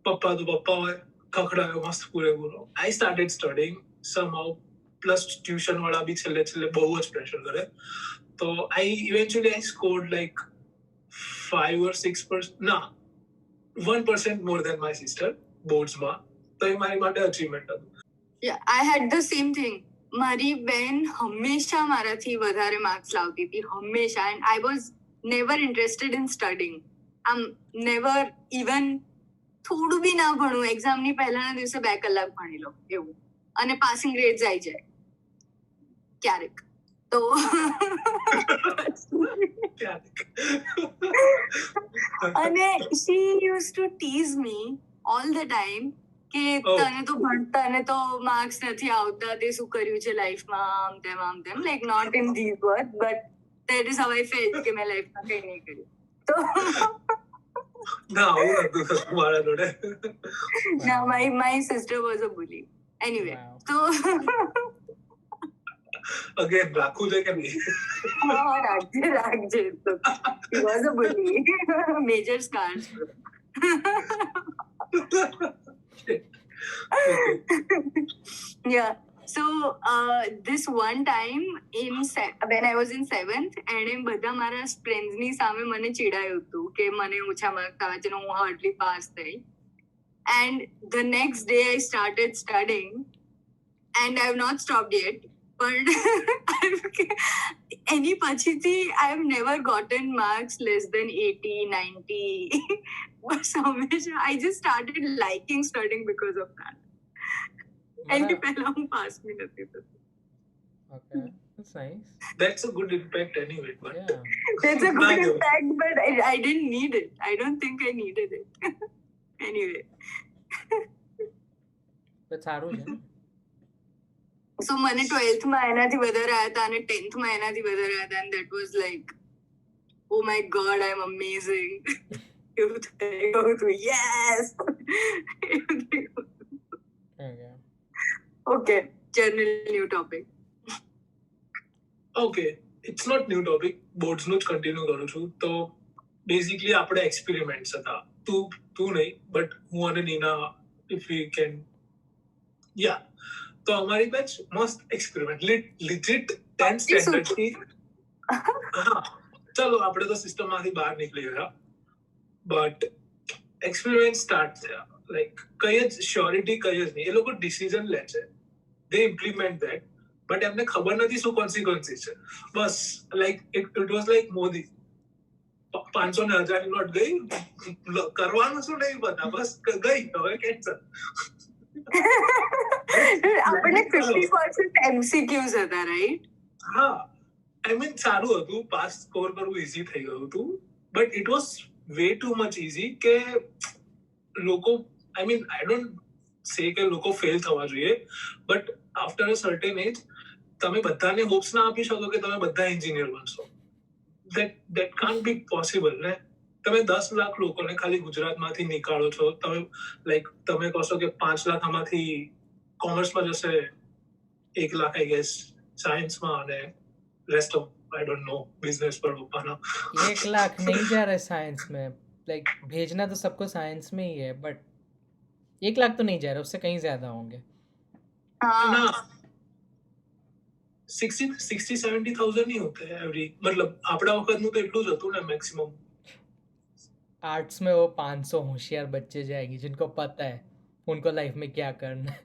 Speaker 1: પપ્પા હોય, ખખડાયો મસ્ત પૂરેપૂરો. I started studying somehow, plus tuition વાળા બી છેલ્લે બહુ જ પ્રેશર કરે. તો I eventually scored like 5 or 6%, 1% more than my sister બોર્ડ્સમાં. તો એ મારી માટે અચીવમેન્ટ હતું.
Speaker 3: Yeah, I had the same thing. મારી બેન હંમેશા મારાથી વધારે માર્ક્સ લાવતી હતી, હંમેશા. and I was never interested in studying. never even થોડું બી ના ભણું, એક્ઝામની પહેલાના દિવસે 2 કલાક ભણી લો એવું, અને પાસિંગ ગ્રેડ્સ આવી જાય ક્યારેક તો. અને she used to tease me all the time કે તને તો માર્ક્સ નથી આવતા, તે શું કર્યું છે લાઈફમાં, આમ તેમ, like not in these words, but that is how I felt કે મેં લાઈફમાં કંઈ નહીં કર્યું. તો no, my sister was a bully. Anyway,
Speaker 2: Wow.
Speaker 3: so
Speaker 1: again રાખવું છે કે નહીં?
Speaker 3: રાખજે. So he was a bully. Major scars.
Speaker 1: Okay.
Speaker 3: Yeah. So this one time when I was in 7th, એણે બધા મારા ફ્રેન્ડ્સની સામે મને ચીડાયું હતું કે મને ઓછા માર્ક્સ આવે છે ને હું હાર્ડલી પાસ થઈ. And the next day I started studying, and I have not stopped yet. But any pachiti, I have never gotten marks less than 80, 90. But I just started liking studying because of that. And pehla hum pass bhi nahi thi.
Speaker 2: Okay, that's nice.
Speaker 1: That's a good impact anyway. But
Speaker 2: Yeah.
Speaker 3: That's a good impact, but I didn't need it. I don't think I needed it. Anyway.
Speaker 2: But સારું છે.
Speaker 3: So મને 12th માં એનાથી વધારે આવ્યા હતા અને 10th માં એનાથી વધારે આવ્યા હતા, and that was like, oh my god, I'm amazing. એવું થયું હતું, yes. Okay, general new topic.
Speaker 1: Okay, it's not new topic, બોર્ડ્સનું જ કન્ટિન્યુ કરું છું. તો બેઝિકલી આપણે એક્સપેરિમેન્ટ્સ હતા, તું નહીં બટ હું અને Nina, if we can, yeah. તો અમારી બેચ મસ્ત એક્સપેરિમેન્ટ, લિજિટ 10th સ્ટેન્ડર્ડ થી. હા ચલો આપણે તો સિસ્ટમમાંથી બહાર નીકળી ગયા, બટ એક્સપેરિમેન્ટ સ્ટાર્ટ થયા. લાઈક કઈ જ શ્યોરિટી કઈ જ નહીં, એ લોકો ડિસિઝન લે છે, they implement that, but એમને ખબર નથી શું કોન્સિક્વન્સીસ છે. બસ like it was like Modi 500 ને 1000 ની નોટ ગઈ, કરવાનું શું નહીં બધા, બસ ગઈ, હવે કેન્સલ.
Speaker 3: આપણે 50% MCQs હતા, રાઈટ?
Speaker 1: હા, આઈ મીન સારું હતું, પાસ સ્કોર કરવું ઈઝી થઈ ગયું હતું, but it was way too much easy કે લોકો, આઈ મીન આઈ ડોન્ટ સે કે લોકો ફેલ થવા જોઈએ, બટ આફ્ટર અ સર્ટેન એજ તમે બધાને હોપ્સ ના આપી શકો કે તમે બધા એન્જિનિયર બનશો. that can't be possible ને. તમે 10 લાખ લોકોને ખાલી ગુજરાતમાંથી નીકાળો છો, તમે લાઈક તમે કહો છો કે 5 લાખ આમાંથી કોમર્સમાં જશે, 1 લાખ આઈ ગેસ સાયન્સમાં અને rest of I don't no business पर पप्पाना
Speaker 2: 1 लाख नहीं जा रहे साइंस में, लाइक भेजना तो सबको साइंस में ही है, बट 1 लाख तो नहीं जा रहे, उससे कहीं ज्यादा होंगे.
Speaker 3: हाँ
Speaker 1: ना 60-70,000 ही होते हैं एवरी, मतलब આપણા વખતનું તો એટલું જ હતું ને મેક્સિમમ.
Speaker 2: आर्ट्स में वो 500 होशियार बच्चे जाएगी जिनको पता है उनको लाइफ में क्या करना है.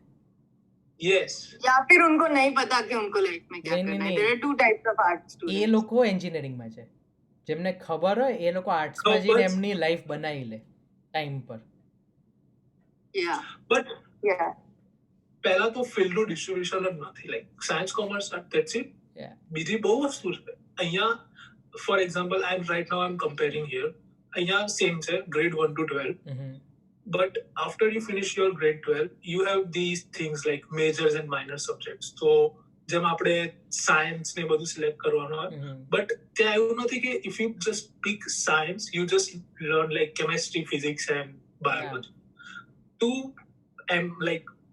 Speaker 1: यस
Speaker 3: या फिर उनको नहीं पता कि उनको लाइफ में क्या
Speaker 2: नहीं,
Speaker 3: करना है.
Speaker 2: नहीं.
Speaker 3: There are 2 types of art
Speaker 2: એ
Speaker 3: स्टूडेंट्स.
Speaker 2: લોકો એન્જિનિયરિંગમાં છે, જેમને ખબર હોય એ લોકો આર્ટ્સમાં
Speaker 1: ખબર
Speaker 2: જઈને
Speaker 1: છે.
Speaker 2: એમની લાઈફ બનાવી લે ટાઈમ પર.
Speaker 3: या
Speaker 1: બટ
Speaker 3: या
Speaker 1: પહેલા તો ફિલ્ડનું ડિસ્ટ્રીબ્યુશન જ નથી, like science commerce that's it.
Speaker 2: Yeah.
Speaker 1: બીજી બહુ વસ્તુ છે અહીંયા. For example I am right now I am comparing here. અહીંયા સેમ છે grade 1 to 12.
Speaker 2: Mhm.
Speaker 1: But after you finish your grade 12, you have these things like majors and minor subjects. So જેમ આપણે science ને બધું select કરવાનું હોય,
Speaker 2: Mhm.
Speaker 1: But ત્યાં એવું નથી કે if you just pick science, you just learn like chemistry, physics and biology.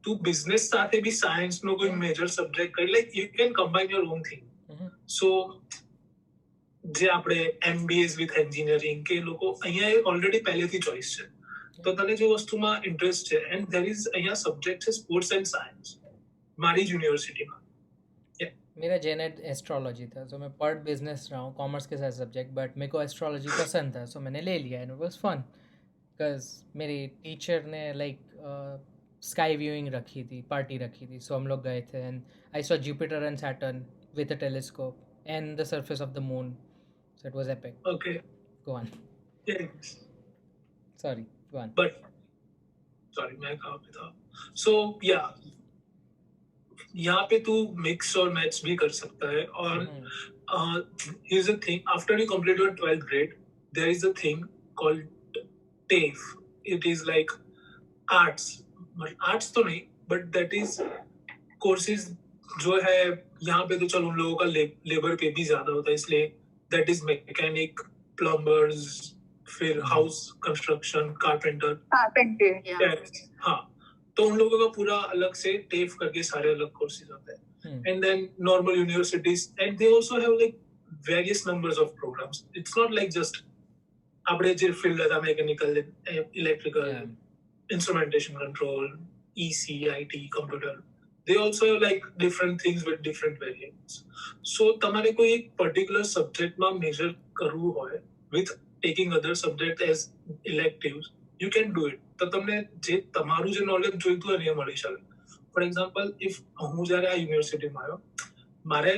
Speaker 1: તું બિઝનેસ સાથે બી સાયન્સ નો કોઈ મેજર સબ્જેક્ટ કરી, like you can combine your own thing.
Speaker 2: Mhm.
Speaker 1: So જે આપણે MBAs with engineering કે એ લોકો અહીંયા ઓલરેડી પહેલેથી ચોઈસ છે, તો તને જે વસ્તુમાં ઇન્ટરેસ્ટ છે, એન્ડ ધેર ઇઝ અહીંયા સબ્જેક્ટ છે સ્પોર્ટ્સ એન્ડ સાયન્સ મારી જ યુનિવર્સિટીમાં.
Speaker 2: मेरा जेनेट एस्ट्रोलॉजी था, तो मैं पढ़ बिजनेस रहा हूँ कॉमर्स के साथ सब्जेक्ट, बट मेरे को एस्ट्रोलॉजी पसंद था, सो मैंने ले लिया and it was fun because मेरी टीचर ने लाइक स्काई व्यूइंग रखी थी, पार्टी रखी थी, सो हम लोग गए थे and I saw Jupiter and Saturn with a telescope and the surface of the moon, so it was epic.
Speaker 1: Okay
Speaker 2: go on, sorry, go on.
Speaker 1: But sorry मैं कहाँ पे था. सो या यहाँ पे तू मिक्स और मैच भी कर सकता है. और here's the thing, after you complete your 12th grade there is a thing called TAFE. it is like arts तो नहीं, but that is courses जो है यहाँ पे. तो चलो उन लोगों का लेबर पे भी ज्यादा होता है, इसलिए that is mechanic, plumbers, फिर हाउस कंस्ट्रक्शन, कारपेंटर.
Speaker 3: कारपेंटर. या
Speaker 1: हाँ, तो उन लोगों का पूरा अलग से टेफ करके सारे अलग कोर्सेज होते हैं. And then normal universities, and they also have like various numbers of programs. It's not like just આપણે જે field હતા mechanical, electrical,
Speaker 2: Yeah.
Speaker 1: instrumentation control, EC, IT, computer. They also have like different things with different variants. So તમારે કોઈ એક particular subject માં major કરવું હોય with taking other subject as electives, you can do it. તો તમને જે તમારું જે knowledge જોઈતું હોય ને એ મળી શકે. ફોર એક્ઝામ્પલ ઇફ હું જ્યારે આ યુનિવર્સિટીમાં આવ્યો, મારે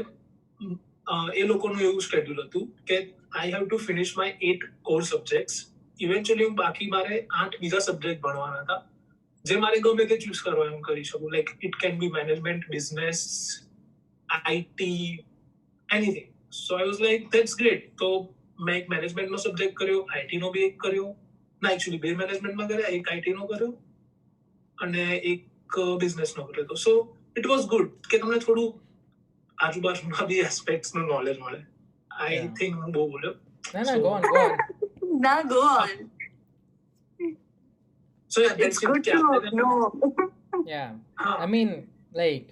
Speaker 1: એ લોકોનું એવું શેડ્યુલ હતું કે આઈ have two finish my 8 core subjects. Eventually હું બાકી મારે 8 બીજા સબ્જેક્ટ ભણવાના હતા, જે મારે ગમે તે ચૂઝ કરવા એમ કરી શકું. Like it can be management, business, IT, anything. So I was like that's great. તો મેં એક મેનેજમેન્ટનો સબ્જેક્ટ કર્યો, IT નો બી એક કર્યો. ના, એકચ્યુઅલી બે મેનેજમેન્ટમાં કર્યા, એક IT નો કર્યો અને એક બિઝનેસ નો કર્યો. સો ઇટ વોઝ ગુડ કે તમને થોડું આજુબાજુના બી એસ્પેક્ટ્સ નું નોલેજ મળે. આઈ
Speaker 2: Yeah.
Speaker 1: થિંક હું બહુ બોલ્યો.
Speaker 2: No,
Speaker 1: So-
Speaker 2: go on, go on.
Speaker 3: Now go on.
Speaker 1: So yeah,
Speaker 3: It's
Speaker 1: that's it.
Speaker 3: good
Speaker 1: કે
Speaker 3: to
Speaker 1: આપણે-
Speaker 3: know.
Speaker 2: Yeah,
Speaker 1: हाँ,
Speaker 2: I mean, like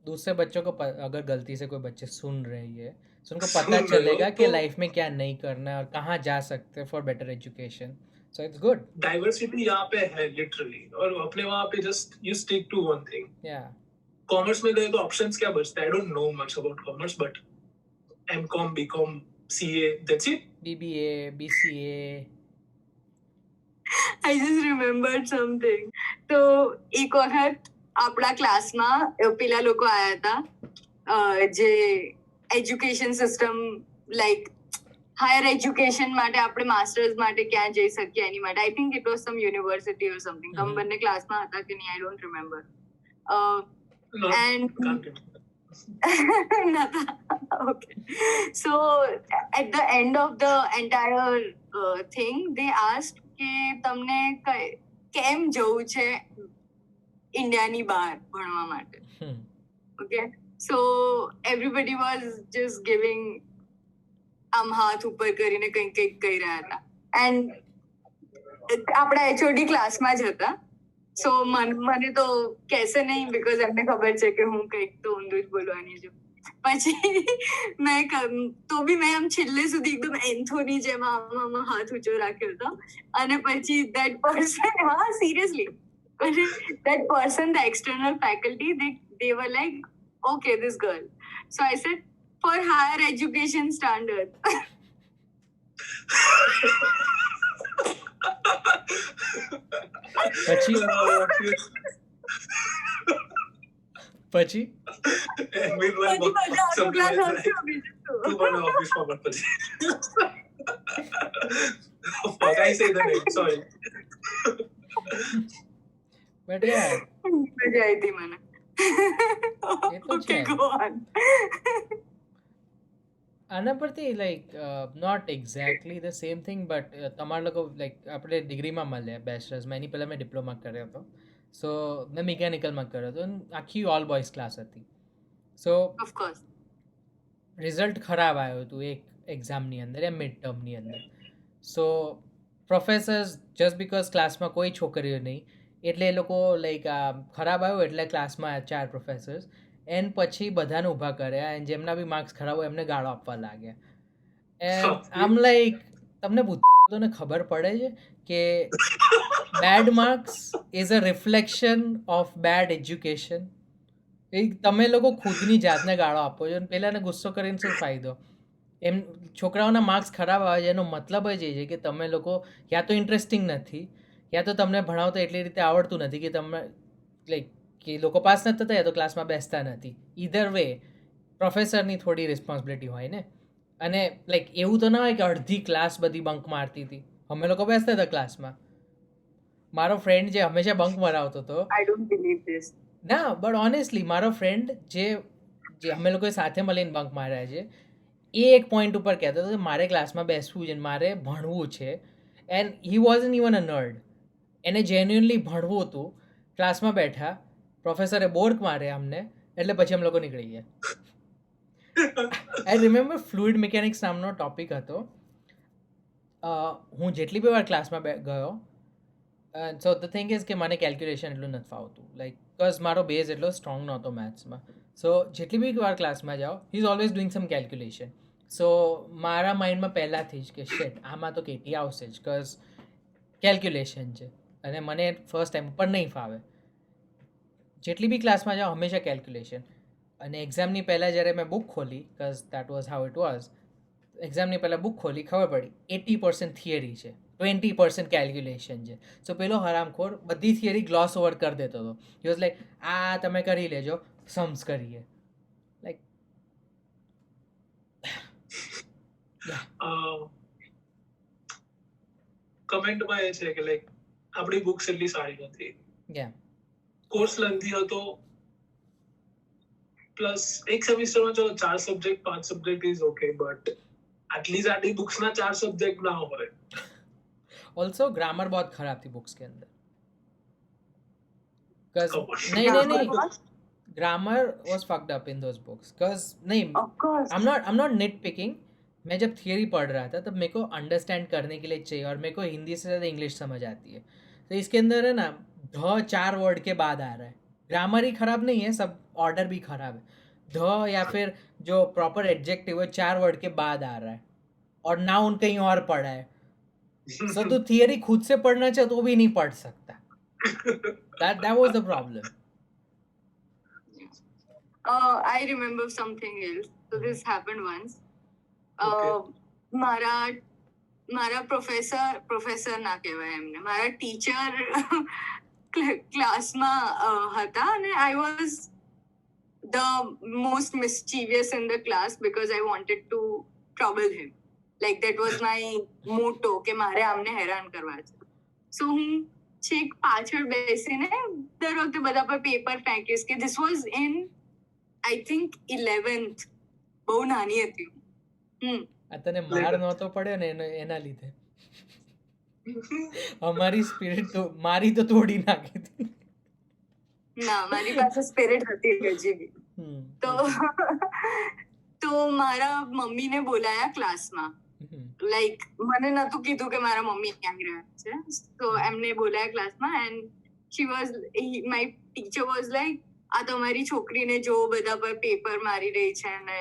Speaker 2: दूसरे बच्चों को अगर गलती से कोई बच्चे सुन रही है तो उनको
Speaker 1: सुन
Speaker 2: पता
Speaker 1: रहे हो
Speaker 2: चलेगा कि
Speaker 1: तो-
Speaker 2: लाइफ में क्या नहीं करना है और कहाँ जा सकते हैं for better education. So it's good.
Speaker 1: Diversity यहाँ पे है लिटरली. और अपने वहाँ पे just you stick to one thing.
Speaker 2: Yeah.
Speaker 1: Commerce में गए तो ऑप्शंस क्या बचता है? I don't know much about commerce, but M.Com, B.Com, CA, that's it.
Speaker 2: BBA, BCA.
Speaker 3: I just remembered something. તો એક વખત આપણા ક્લાસમાં પેલા લોકો આયા હતા જે education system like higher education માટે આપણે માસ્ટર્સ માટે ક્યાં જઈ શકીએ એની માટે. I think it was some university or something. તમે બંને ક્લાસમાં હતા કે નહીં? I don't remember.
Speaker 1: No,
Speaker 3: And
Speaker 1: can't remember.
Speaker 3: okay. So at the end of the entire thing, they asked કે તમને કેમ જવું છે ઇન્ડિયાની બહાર ભણવા માટે. Okay. So everybody was just giving હાથ ઉપર કરીને કંઈક કંઈક કહી રહ્યા હતા. And આપણા HOD ક્લાસમાં જ હતા. સો મને તો કહેશે નહીં, બીકોઝ એમને ખબર છે કે હું કંઈક તો ઊંધું જ બોલવાની છું. પછી તો બી મેં આમ છેલ્લે સુધી એકદમ એન્થોની જેમ આમ હાથ ઊંચો રાખ્યો હતો અને પછી that person seriously that person, the external faculty, they were like, okay, this girl. So I said, for higher education standard.
Speaker 2: પછી પછી
Speaker 1: meanwhile,
Speaker 3: પછી બધા
Speaker 1: something
Speaker 3: આટલા
Speaker 1: like that.
Speaker 3: હસ્યો બીજું શું.
Speaker 1: તું મને ઓફિસમાં પણ પછી Fuck, I say the name, sorry.
Speaker 2: But યાર
Speaker 3: મજા આવી હતી મને.
Speaker 2: એ તો
Speaker 3: Okay,
Speaker 2: છે.
Speaker 3: go on.
Speaker 2: આના પરથી like not exactly the same thing but તમારા લોકો લાઈક આપણે ડિગ્રીમાં મળ્યા બેચલર્સમાં એની પહેલાં મેં ડિપ્લોમા કર્યો હતો સો મેં મિકેનિકલમાં કર્યો હતો અને આખી ઓલ બોયઝ ક્લાસ હતી સો
Speaker 3: Of course.
Speaker 2: રિઝલ્ટ ખરાબ આવ્યું હતું એક એક્ઝામની અંદર યા મિડ ટર્મની અંદર સો પ્રોફેસર્સ જસ્ટ બિકોઝ ક્લાસમાં કોઈ છોકરીઓ નહીં એટલે એ લોકો લાઈક ખરાબ આવ્યું એટલે ક્લાસમાં 4 પ્રોફેસર્સ એન્ડ પછી બધાને ઊભા કર્યા એન્ડ જેમના બી માર્ક્સ ખરાબ હોય એમને ગાળો આપવા લાગ્યા એન્ડ આમ લાઈક તમને બુદ્ધિને ખબર પડે છે કે bad marks is a reflection of bad education તમે લોકો ખુદની જાતને ગાળો આપો છો અને પેલાને ગુસ્સો કરીને શું ફાયદો એમ છોકરાઓના માર્ક્સ ખરાબ આવે છે એનો મતલબ જ એ છે કે તમે લોકો યા તો ઇન્ટરેસ્ટિંગ નથી યા તો તમને ભણાવતા એટલી રીતે આવડતું નથી કે તમે લાઈક કે લોકો પાસ નથી થતા યા તો ક્લાસમાં બેસતા નથી ઈધર વે પ્રોફેસરની થોડી રિસ્પોન્સિબિલિટી હોય ને અને લાઈક એવું તો ના હોય કે અડધી ક્લાસ બધી બંક મારતી હતી અમે લોકો બેસતા હતા ક્લાસમાં મારો ફ્રેન્ડ જે હંમેશા બંક મરાવતો હતો
Speaker 3: I don't believe this.
Speaker 2: ના બટ ઓનેસ્ટલી મારો ફ્રેન્ડ જે અમે લોકોએ સાથે મળીને બંક માર્યા છે એ એક પોઈન્ટ ઉપર કહેતો હતો કે મારે ક્લાસમાં બેસવું છે મારે ભણવું છે એન્ડ હી વોઝન ઇવન અ નર્ડ એને જેન્યુઅનલી ભણવું હતું ક્લાસમાં બેઠા પ્રોફેસરે બોર્ક મારે અમને એટલે પછી અમે લોકો નીકળી ગયા આઈ રિમેમ્બર ફ્લુઇડ મિકેનિક્સ નામનો ટોપિક હતો હું જેટલી બી વાર ક્લાસમાં ગયો સો ધ થિંગ ઇઝ કે મને કેલ્ક્યુલેશન એટલું નથી ફાવતું લાઈક બિકોઝ મારો બેઝ એટલો સ્ટ્રોંગ નહોતો મેથ્સમાં સો જેટલી બી વાર ક્લાસમાં જાઓ he is always doing some calculation so મારા માઇન્ડમાં પહેલાંથી જ કે શેટ આમાં તો કેટી આવશે જ બિકોઝ કેલ્ક્યુલેશન છે અને મને ફર્સ્ટ ટાઈમ ઉપર નહીં ફાવે જેટલી બી ક્લાસમાં જાઓ હંમેશા કેલ્ક્યુલેશન અને એક્ઝામની પહેલાં જ્યારે મેં બુક ખોલી because that was how it was એક્ઝામની પહેલાં બુક ખોલી ખબર પડી 80% થિયરી છે 20% કેલ્ક્યુલેશન છે સો પેલો હરામખોર બધી થિયરી ગ્લોસ ઓવર કરી દેતો હતો હી વોઝ લાઈક આ તમે કરી લેજો सम्स કરીએ લાઈક
Speaker 1: કમેન્ટમાં એ છે કે લાઈક આપણી બુક્સ એટલી સારી નથી
Speaker 2: યા
Speaker 1: કોર્સ લેન્થી હતો પ્લસ એક સેમિસ્ટરમાં ચલો 4 subject 5 subject is okay but at least આપણી બુક્સના 4 સબ્જેક્ટ ના હોય
Speaker 2: ऑल्सो ग्रामर बहुत खराब थी बुक्स के अंदर
Speaker 1: Come on.
Speaker 2: नहीं grammar was fucked up in those books cuz नहीं
Speaker 3: Of course.
Speaker 2: I'm not nitpicking मैं जब थियरी पढ़ रहा था तब मेरे को अंडरस्टैंड करने के लिए चाहिए और मेरे को हिंदी से ज़्यादा इंग्लिश समझ आती है तो इसके अंदर है ना ध 4 वर्ड के बाद आ रहा है ग्रामर ही खराब नहीं है सब ऑर्डर भी खराब है ध या फिर जो प्रॉपर एडजेक्टिव है 4 वर्ड के बाद आ रहा है और नाउन कहीं और पड़ा है सो तू थियरी खुद से पढ़ना चाहे तो भी नहीं पढ़ सकता that was the problem
Speaker 3: I remember something else. So this happened once.
Speaker 1: Okay.
Speaker 3: મારા પ્રોફેસર ના કહેવાય એમને મારા ટીચર ક્લાસમાં હતા અને I was the most mischievous in the class because I wanted to trouble him. Like that was my motto કે મારે આમને હેરાન કરવા છે. So હું છેક પાછળ બેસીને દર વખતે બધા પર પેપર ફેંકીશ કે this was in I think 11th બહુ નાની હતી
Speaker 2: આ તને માર નહોતો પડ્યો ને એના લીધે અમારી સ્પિરિટ તો મારી તો તોડી નાખી હતી
Speaker 3: ના મારી પાસે સ્પિરિટ હતી હજી બી તો મારા મમ્મીને બોલાયા ક્લાસમાં લાઈક મને નતું કીધું કે મારા મમ્મી આવી રહ્યા છે તો એમને બોલાયા ક્લાસમાં and she was my teacher was like આ તમારી છોકરીને જો બધા પર પેપર મારી રહી છે અને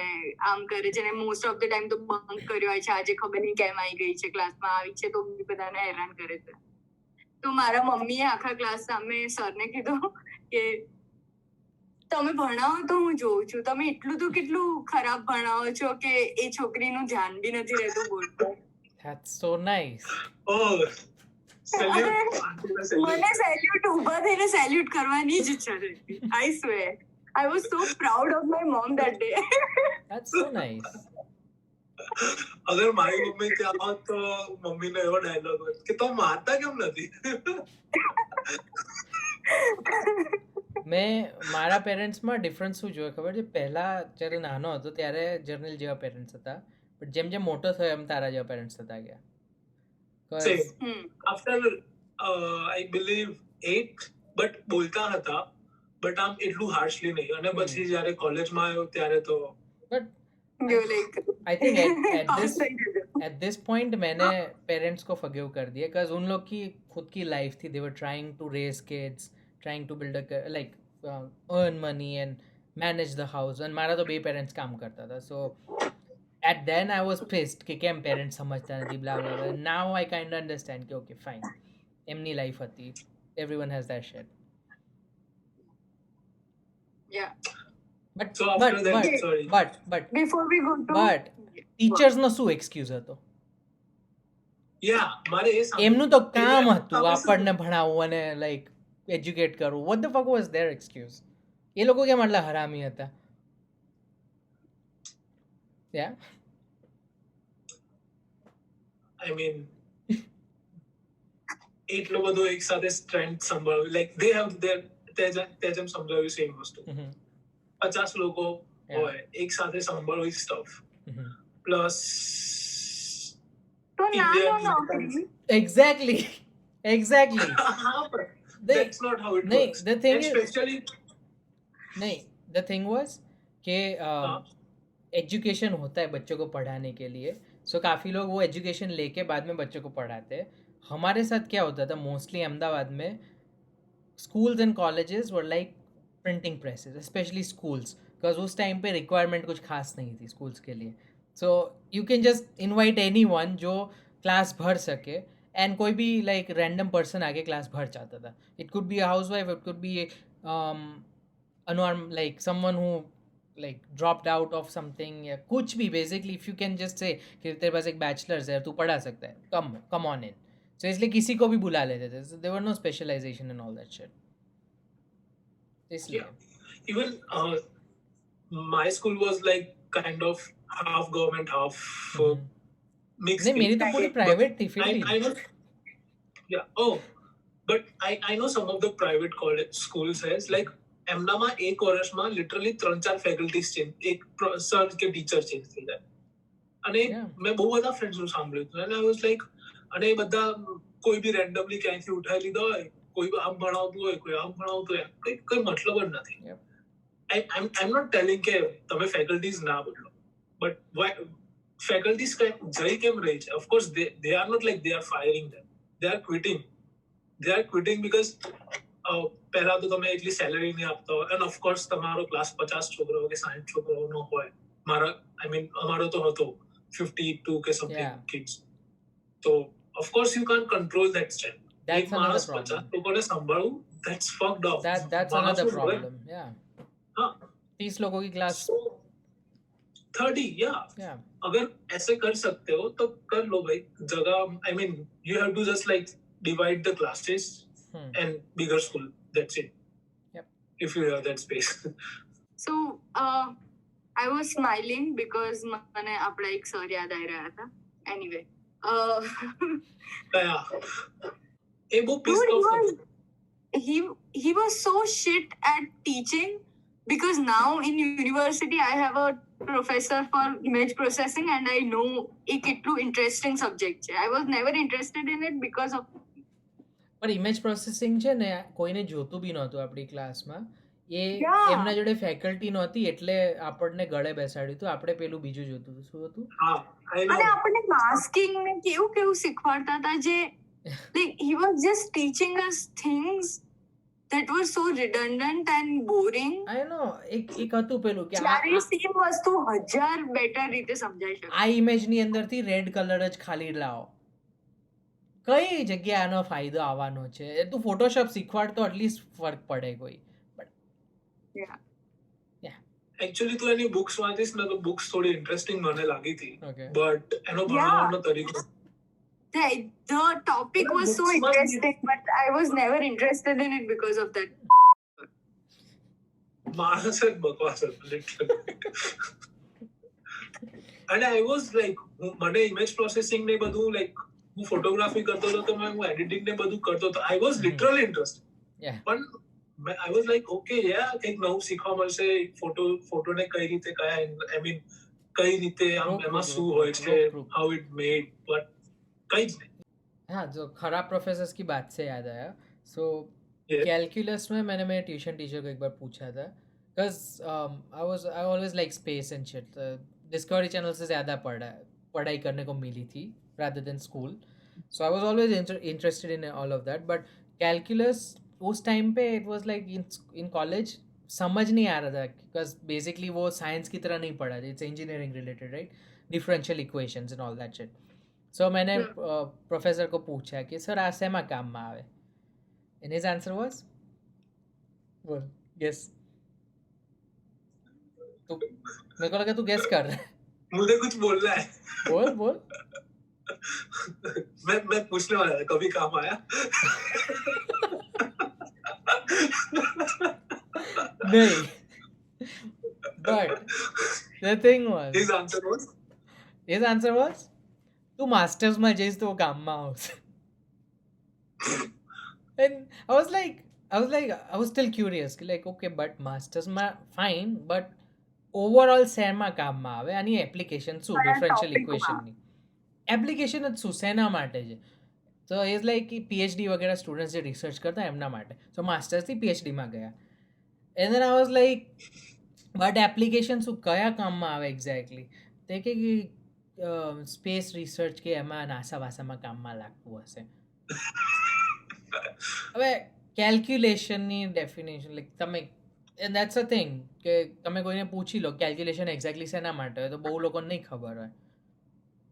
Speaker 3: આમ કરે છે, અને મોસ્ટ ઓફ ધ ટાઈમ તો બંક કર્યો હોય છે, આજે ખબર નહીં કેમ આવી ગઈ છે, ક્લાસમાં આવી છે તો બી બધાને હેરાન કરે છે. તો મારા મમ્મીએ આખા ક્લાસ સામે સરને કીધું કે તમે ભણાવો તો હું જોઉં છું, તમે એટલું તો કેટલું ખરાબ ભણાવો છો કે એ છોકરીનું ધ્યાન બી નથી રહેતું board.
Speaker 2: That's so nice.
Speaker 1: Oh, salute.
Speaker 3: મને સેલ્યુટ ઊભા થઈને સેલ્યુટ કરવાની જ ઈચ્છા થતી. I swear I was so proud of my mom that day.
Speaker 2: That's so nice.
Speaker 1: અગર મારી મમ્મી ત્યાં હોત તો મમ્મીનો એવો ડાયલોગ હોત કે તો મારતા કેમ નથી.
Speaker 2: મેં મારા પેરેન્ટ્સમાં ડિફરન્સ શું જોયું ખબર છે? પહેલાં જ્યારે નાનો હતો ત્યારે જર્નલ જેવા પેરેન્ટ્સ હતા, બટ જેમ જેમ મોટો થયો એમ તારા જેવા પેરેન્ટ્સ થતા ગયા. 'Cause
Speaker 1: Same. After I believe 8 but બોલતા હતા, બટ આમ એટલું હાર્શલી નહીં. અને પછી જ્યારે કોલેજમાં આવ્યો ત્યારે તો
Speaker 2: but
Speaker 3: You're like,
Speaker 2: I think at
Speaker 3: pass
Speaker 2: this
Speaker 3: થઈ જજો.
Speaker 2: at this point मैंने पेरेंट्स को forgive कर दिया, because उन लोग की खुद की लाइफ थी. they were trying to raise kids, trying to build a like earn money and manage the house, and મારા તો બે પેરેન્ટ્સ કામ કરતા હતા. so at then I was pissed કે કેમ પેરેન્ટ્સ સમજતા નથી, blah blah blah. now I kind of understand કે okay fine, એમની લાઈફ હતી, everyone has that shit.
Speaker 3: Yeah.
Speaker 2: but
Speaker 1: So after
Speaker 2: but
Speaker 1: that,
Speaker 2: but
Speaker 1: sorry.
Speaker 2: but
Speaker 3: Before we go to
Speaker 2: but teachers નો શું excuse હતો?
Speaker 1: યા મારે એ
Speaker 2: એમનું તો કામ હતું
Speaker 1: તમે શું-
Speaker 2: આપણને ભણાવવું અને લાઈક એજ્યુકેટ કરવું. What the fuck was their excuse? એ લોકો કેમ આટલા હરામી હતા? યા
Speaker 1: I mean, એટલો બધો એક સાથે સ્ટ્રેન્થ સંભાળ્યું, લાઈક દે હેવ ધેર તેજમ સમજાવ્યું સેમ વસ્તુ. 50 લોકો હોય એક સાથે સંભાળવું સ્ટફ, પ્લસ
Speaker 3: તો નાનો
Speaker 1: Indian
Speaker 3: નોકરી.
Speaker 2: Exactly
Speaker 1: that's not how it
Speaker 2: नहीं,
Speaker 1: works.
Speaker 2: the thing
Speaker 1: And
Speaker 2: is-
Speaker 1: especially
Speaker 2: नहीं, द थिंग वाज कि
Speaker 1: हाँ।
Speaker 2: एजुकेशन होता है बच्चों को पढ़ाने के लिए, सो काफ़ी लोग वो एजुकेशन लेके बाद में बच्चों को पढ़ाते हैं. हमारे साथ क्या होता था मोस्टली अहमदाबाद में, schools and colleges were like printing presses, specially schools, because उस टाइम पे रिक्वायरमेंट कुछ खास नहीं थी स्कूल्स के लिए. So you can just invite any one जो क्लास भर सके, एंड कोई भी लाइक रैंडम पर्सन आके क्लास भर जाता था. It could be a housewife, it could be a normal like someone who like dropped out of something, या कुछ भी. Basically if you can just say कि तेरे पास एक बैचलर्स है, तू पढ़ा सकता है, कम ऑन इन. सो इसलिए किसी को भी बुला लेते थे. So there were no specialization and all that shit. इसलिए
Speaker 1: even my school was like kind of half government, half mixed.
Speaker 2: नहीं, मेरी तो पूरी प्राइवेट थी फिर भी.
Speaker 1: I know, yeah. Oh, but I know some of the private college schools has like એમનામાં એક વર્ષમાં લિટરલી 3-4 ફેકલ્ટીઝ ચેન્જ, એક સર કે ટીચર ચેન્જ થઈ જાય. અને
Speaker 2: Yeah.
Speaker 1: મેં બહુ બધા ફ્રેન્ડ્સનું સાંભળ્યું હતું, અને આઈ વોઝ લાઈક, અને એ બધા કોઈ બી રેન્ડમલી ક્યાંયથી ઉઠાઈ લીધા હોય, કોઈ આમ ભણાવતું હોય, કોઈ આમ ભણાવતું હોય, કોઈ મતલબ જ નથી.
Speaker 2: Yep.
Speaker 1: I'm not telling કે તમે ફેકલ્ટીઝ ના બદલો, બટ ફેકલ્ટીઝ જઈ કેમ રહી છે? Of course they are not like they are firing them, they are quitting because પહેલા તો તમે એટલી સેલરી નહીં આપતા હોય, એન્ડ ઓફકોર્સ તમારો ક્લાસ 50 છોકરાઓ કે 60 છોકરાઓનો હોય. અમારો તો હતો 52 કે
Speaker 2: Yeah.
Speaker 1: Something kids. તો of course you can't control that strength.
Speaker 2: That's
Speaker 1: એક માણસ
Speaker 2: another
Speaker 1: 50
Speaker 2: problem.
Speaker 1: લોકોને સંભાળવું, that's fucked up.
Speaker 2: That's
Speaker 1: માણસ
Speaker 2: another
Speaker 1: શું હોય?
Speaker 2: problem. Yeah.
Speaker 1: हाँ.
Speaker 2: 30 लोगों की क्लास.
Speaker 1: So, 30, yeah.
Speaker 2: Yeah.
Speaker 1: अगर ऐसे कर सकते हो तो कर लो भाई. जगह, I mean, you have to just like divide the classes and bigger school. That's it.
Speaker 2: Yep.
Speaker 1: If you have that space.
Speaker 3: So I was smiling because મને આપણા એક સર યાદ આવી રહ્યા હતા. Anyway,
Speaker 1: Yeah. એ બહુ pissed off હતું.
Speaker 3: he was so shit at teaching, because now in university I have a professor for image processing and I know એ કેટલું interesting subject છે. I was never interested in it because of
Speaker 2: પણ image processing છે ને કોઈને જોતું બી નહોતું આપણી ક્લાસમાં. એ
Speaker 3: Yeah.
Speaker 2: એમના જોડે ફેકલ્ટી નહોતી એટલે આપણને ગળે બેસાડ્યું હતું. આપણે પેલું બીજું જોતું હતું. શું હતું?
Speaker 1: હા, I know.
Speaker 3: અને આપણને માસ્કિંગ ને કેવું શીખવાડતા હતા, જે like he was just teaching us things that was so redundant and boring.
Speaker 2: આઈ નો એક હતું પેલું કે
Speaker 3: જ્યારે સેમ વસ્તુ 1000 બેટર રીતે સમજાઈ શકે.
Speaker 2: આ ઇમેજની અંદરથી રેડ કલર જ ખાલી લાવો, કઈ જગ્યાએ આનો ફાયદો આવવાનો છે? તું ફોટોશોપ શીખવાડ તો એટલીસ્ટ ફરક પડે કોઈ.
Speaker 1: એકચ્યુઅલી તું એની બુક્સ વાંચીશ ને તો બુક્સ થોડી ઇન્ટરેસ્ટિંગ મને લાગી હતી,
Speaker 2: Okay.
Speaker 1: બટ એનો ભણાવવાનો તરીકો
Speaker 3: The topic was so interesting, but I was never interested in it because of that.
Speaker 1: માણસ જ બકવાસ હતો literally. અને આઈ વોઝ લાઈક મને ઇમેજ પ્રોસેસિંગ ને બધું લાઈક હું ફોટોગ્રાફી કરતો હતો તો હું એડિટિંગ ને બધું કરતો હતો. I was literally interested,
Speaker 2: Yeah.
Speaker 1: પણ આઈ વોઝ લાઈક ઓકે યા કંઈક નવું શીખવા મળશે, ફોટોને કઈ રીતે કયા આઈ મીન કઈ રીતે એમાં શું હોય છે, હાઉ ઇટ મેડ, બટ કઈ જ નહીં.
Speaker 2: हाँ, जो खराब प्रोफेसर्स की बात से याद आया. सो
Speaker 1: Yeah.
Speaker 2: कैलकुलस में मैंने मेरे ट्यूशन टीचर को एक बार पूछा था, because I always like space and shit. Discovery channel से ज़्यादा पढ़ाई करने को मिली थी rather than school. So I was always interested in all of that. But calculus उस टाइम पे it was like in college समझ नहीं आ रहा था, बिकॉज बेसिकली वो साइंस की तरह नहीं पढ़ा था. It's engineering related, right? Differential equations and all that shit. So मैंने प्रोफेसर को पूछा कि सर आ શેમાં કામમાં આવે? And his answer was, बोल guess. तू मेरे को लगा तू guess कर रहा है.
Speaker 1: मुझे कुछ बोलना है.
Speaker 2: बोल.
Speaker 1: मैं पूछने वाला था कभी काम आया?
Speaker 2: नहीं. But the thing was,
Speaker 1: His
Speaker 2: answer was તું માસ્ટર્સમાં જઈશ તો કામમાં આવશે. And I was still curious, like okay, but માસ્ટર્સમાં fine, but overall શેમાં કામમાં આવે? આની એપ્લિકેશન શું? ડિફરન્શિયલ ઇક્વેશનની એપ્લિકેશન જ શું, શેના માટે છે? તો ઇઝ લાઈક કે પીએચડી વગેરે સ્ટુડન્ટ્સ જે રિસર્ચ કરતા એમના માટે. સો માસ્ટર્સથી પીએચડીમાં ગયા. And then I was like but application શું, કયા કામમાં આવે એક્ઝેક્ટલી? તે કે સ્પેસ રિસર્ચ કે એમાં નાસા વાસામાં કામમાં લાગતું હશે. હવે કેલ્ક્યુલેશનની ડેફિનેશન લાઈક તમે, એન્ડ દેટ્સ અ થિંગ કે તમે કોઈને પૂછી લો કેલ્ક્યુલેશન એક્ઝેક્ટલી શેના માટે હોય, તો બહુ લોકોને નહીં ખબર હોય.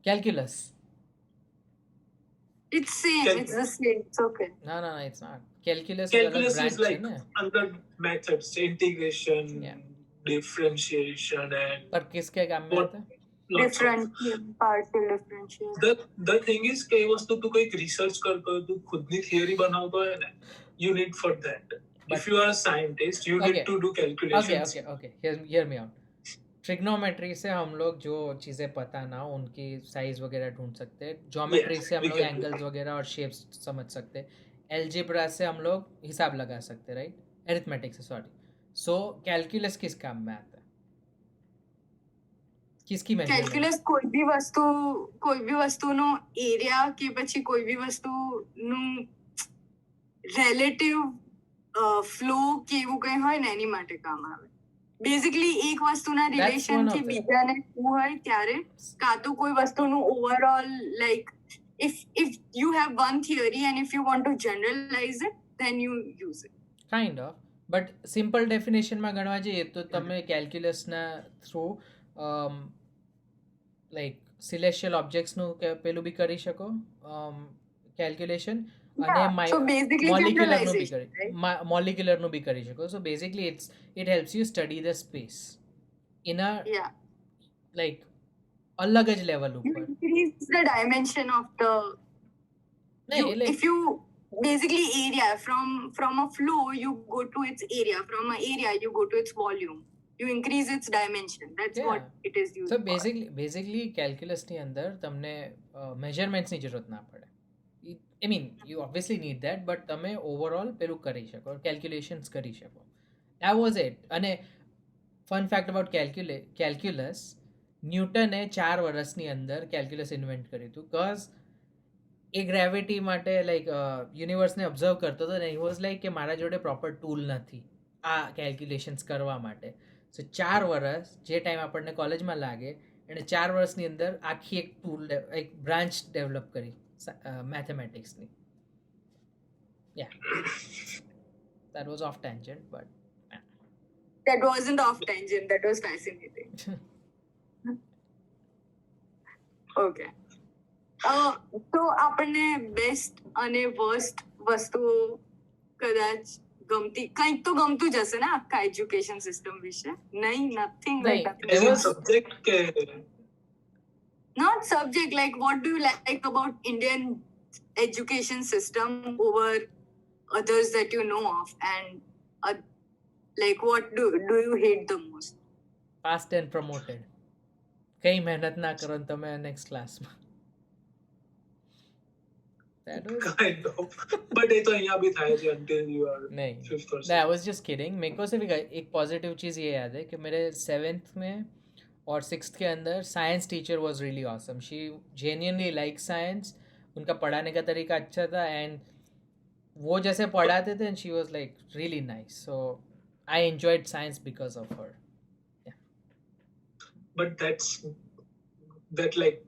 Speaker 2: Calculus.
Speaker 3: It's same. It's the same. It's okay.
Speaker 2: No, it's not. Calculus
Speaker 1: Calculus
Speaker 2: is
Speaker 1: is like under methods, integration,
Speaker 2: Yeah.
Speaker 1: differentiation, and
Speaker 2: पर किसके काम में
Speaker 1: What-
Speaker 2: आता है?
Speaker 1: lots of-
Speaker 3: Differential, partial differential.
Speaker 1: The thing is કે એ વસ્તુ તું કંઈક રિસર્ચ કરતો હોય, તું ખુદની થિયરી બનાવતો હોય ને, you need for that. If you are a scientist, you
Speaker 2: Okay.
Speaker 1: need to do calculations.
Speaker 2: Okay. Hear me out. Trigonometry से हम लोग जो चीज़ें पता ना हो उनकी साइज वगैरह ढूंढ सकते हैं. ज्योमेट्री
Speaker 1: Yes,
Speaker 2: से हम
Speaker 1: we
Speaker 2: लोग
Speaker 1: can do
Speaker 2: एंगल्स वगैरह और शेप्स समझ सकते हैं. एल्जेब्रा से हम लोग हिसाब लगा सकते हैं, राइट? एरिथमेटिक से, सॉरी. सो कैलकुलस किस काम में आता है? किसकी मेजरमेंट?
Speaker 3: કેલ્ક્યુલસ કોઈ બી વસ્તુનો એરિયા કે પછી કોઈ બી વસ્તુનું રિલેટિવ ફ્લો કે એવું કંઈ હોય ને એની માટે કામ આવે. બેઝિકલી એક વસ્તુના
Speaker 2: one
Speaker 3: રિલેશનથી
Speaker 2: of them.
Speaker 3: બીજાને શું હોય ત્યારે કાં તો કોઈ વસ્તુનું overall like if you have one theory and if you want to generalize it then you use it.
Speaker 2: Kind of. But simple ડેફિનેશનમાં ગણવા જઈએ તો તમે કેલ્ક્યુલસના થ્રુ લાઈક સિલેશિયલ ઓબ્જેક્ટ્સનું પેલું બી કરી શકો કેલ્ક્યુલેશન, અને
Speaker 3: So basically
Speaker 2: મોલિક્યુલરનું બી
Speaker 3: generalization, right?
Speaker 2: મોલિક્યુલરનું બી કરી શકો. So basically it helps you study the space in a
Speaker 3: Yeah.
Speaker 2: Like અલગ જ લેવલ
Speaker 3: You
Speaker 2: ઉપર.
Speaker 3: increase the dimension of the
Speaker 2: નહીં એટલે
Speaker 3: if you basically area from a flow you go to its area, from an area you go to its volume, you increase its dimension. That's
Speaker 2: Yeah.
Speaker 3: what it is used
Speaker 2: so
Speaker 3: for.
Speaker 2: Basically કેલ્ક્યુલસની અંદર તમને મેજરમેન્ટ્સની જરૂરત ના પડે. I mean you obviously need that, but તમે overall પેલું કરી શકો, કેલ્ક્યુલેશન્સ કરી શકો. That was it. અને ફન ફેક્ટ અબાઉટ કેલ્ક્યુલસ, ન્યૂટને 4 વર્ષની અંદર કેલ્ક્યુલસ ઇન્વેન્ટ કર્યું હતું. બિકોઝ એ ગ્રેવિટી માટે લાઈક યુનિવર્સને ઓબ્ઝર્વ કરતો હતો ને હી વોઝ લાઈક કે મારા જોડે પ્રોપર ટૂલ નથી આ કેલ્ક્યુલેશન્સ કરવા માટે. સો 4 વર્ષ જે ટાઈમ આપણને કોલેજમાં લાગે એણે 4 વર્ષની અંદર આખી એક ટૂલ એક બ્રાન્ચ ડેવલપ કરી મેથેમેટિક્સની. યા That was off tangent, but
Speaker 3: That wasn't off tangent. That was fascinating. Okay. તો આપણને બેસ્ટ અને વર્સ્ટ વસ્તુઓ કદાચ ગમતી કંઈક તો ગમતું જ હશે ને આખા એજ્યુકેશન સિસ્ટમ વિશે નહીં નથિંગ
Speaker 2: નહીં,
Speaker 3: લાઈક
Speaker 2: there was-
Speaker 1: subject के
Speaker 3: not subject, like what do you like about Indian education system over others that you know of, and like what do you hate the most?
Speaker 2: passed and promoted. કઈ મહેનત ના કરો ને તમે next ક્લાસમાં. That was
Speaker 1: kind of, but ये तो यहाँ भी था until you are
Speaker 2: नहीं,
Speaker 1: 5th or
Speaker 2: I was just kidding. मेरे को सिर्फ एक पॉजिटिव चीज़ ये याद है कि मेरे 7th में और 6th के अंदर science teacher was really awesome. She genuinely like science. उनका पढ़ाने का तरीका अच्छा था एंड वो जैसे पढ़ाते थे and she was like really nice. So I enjoyed science because of her.
Speaker 1: but that like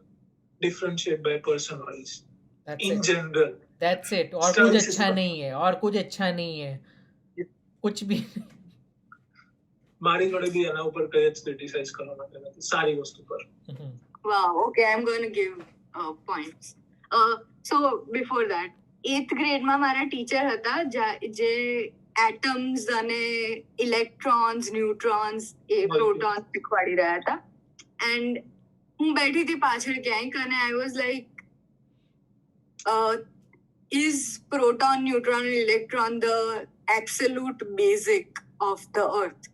Speaker 1: differentiate by person wise
Speaker 2: That's
Speaker 1: in
Speaker 2: it.
Speaker 1: general.
Speaker 2: That's it. और
Speaker 1: Studies
Speaker 2: कुछ
Speaker 1: is
Speaker 2: अच्छा
Speaker 1: not-
Speaker 2: नहीं है, और कुछ अच्छा नहीं है, कुछ भी.
Speaker 1: મારી જોડે બી એના ઉપર કઈ જ ક્રિટિસાઇઝ કરવા માટે નથી સારી વસ્તુ પર.
Speaker 3: Wow, okay, I'm going to give points. So before that, 8th grade માં મારા ટીચર હતા જે એટમ્સ અને ઇલેક્ટ્રોન્સ, ન્યુટ્રોન્સ, પ્રોટોન્સ શીખવાડી રહ્યા હતા. એન્ડ હું બેઠી હતી પાછળ ક્યાંક અને આઈ was like is proton, neutron and electron the absolute basic of the earth?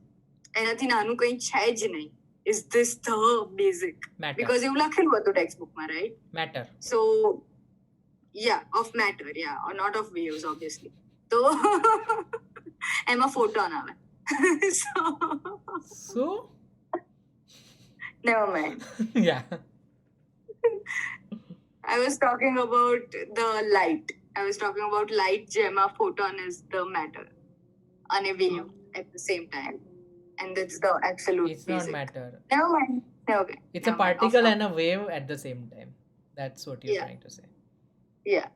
Speaker 3: એનાથી નાનું કંઈ છે જ નહીં. Is this the basic?
Speaker 2: Matter.
Speaker 3: Because એવું લખેલું હતું ટેક્સ્ટ બુકમાં, right?
Speaker 2: Matter.
Speaker 3: So yeah, of matter, yeah, or not of waves, obviously. So એમાં photon આવે.
Speaker 2: So
Speaker 3: Never mind.
Speaker 2: yeah.
Speaker 3: I was talking about the light. I was talking about light gemma photon is the matter and a wave at the same time. And that's the absolute
Speaker 2: It's not
Speaker 3: basic.
Speaker 2: matter.
Speaker 3: Never mind. Okay.
Speaker 2: It's a
Speaker 3: Never mind.
Speaker 2: particle
Speaker 3: Of
Speaker 2: and a wave at the same time. That's what you're
Speaker 3: Yeah.
Speaker 2: trying to say.
Speaker 3: Yeah.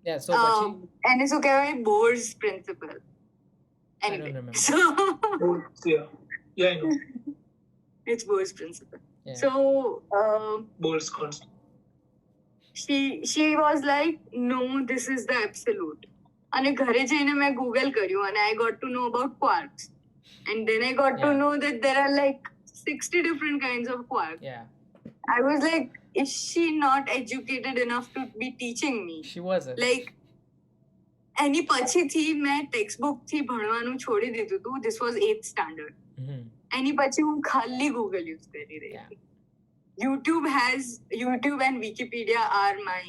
Speaker 2: Yeah, so પછી
Speaker 3: And it's okay, Bohr's principle.
Speaker 2: I don't
Speaker 3: Anyway.
Speaker 2: remember.
Speaker 3: So
Speaker 1: yeah I know.
Speaker 3: it's Bohr's principle.
Speaker 2: Yeah.
Speaker 3: So
Speaker 1: Bohr's constant.
Speaker 3: she was like, no, this is the absolute. અને ઘરે જઈને મેં Google કર્યું અને I got to know about quarks. And then I got to
Speaker 2: Yeah.
Speaker 3: know that there are like 60 different kinds of quarks.
Speaker 2: Yeah,
Speaker 3: I was like, is she not educated enough to be teaching me?
Speaker 2: she wasn't.
Speaker 3: Like, એની પછીથી મેં text book થી ભણવાનું છોડી દીધું હતું. This was 8th standard.
Speaker 2: Mhm.
Speaker 3: એની પછી હું ખાલી ગૂગલ યુઝ કરી રહી
Speaker 2: Yeah.
Speaker 3: હતી. YouTube and Wikipedia are my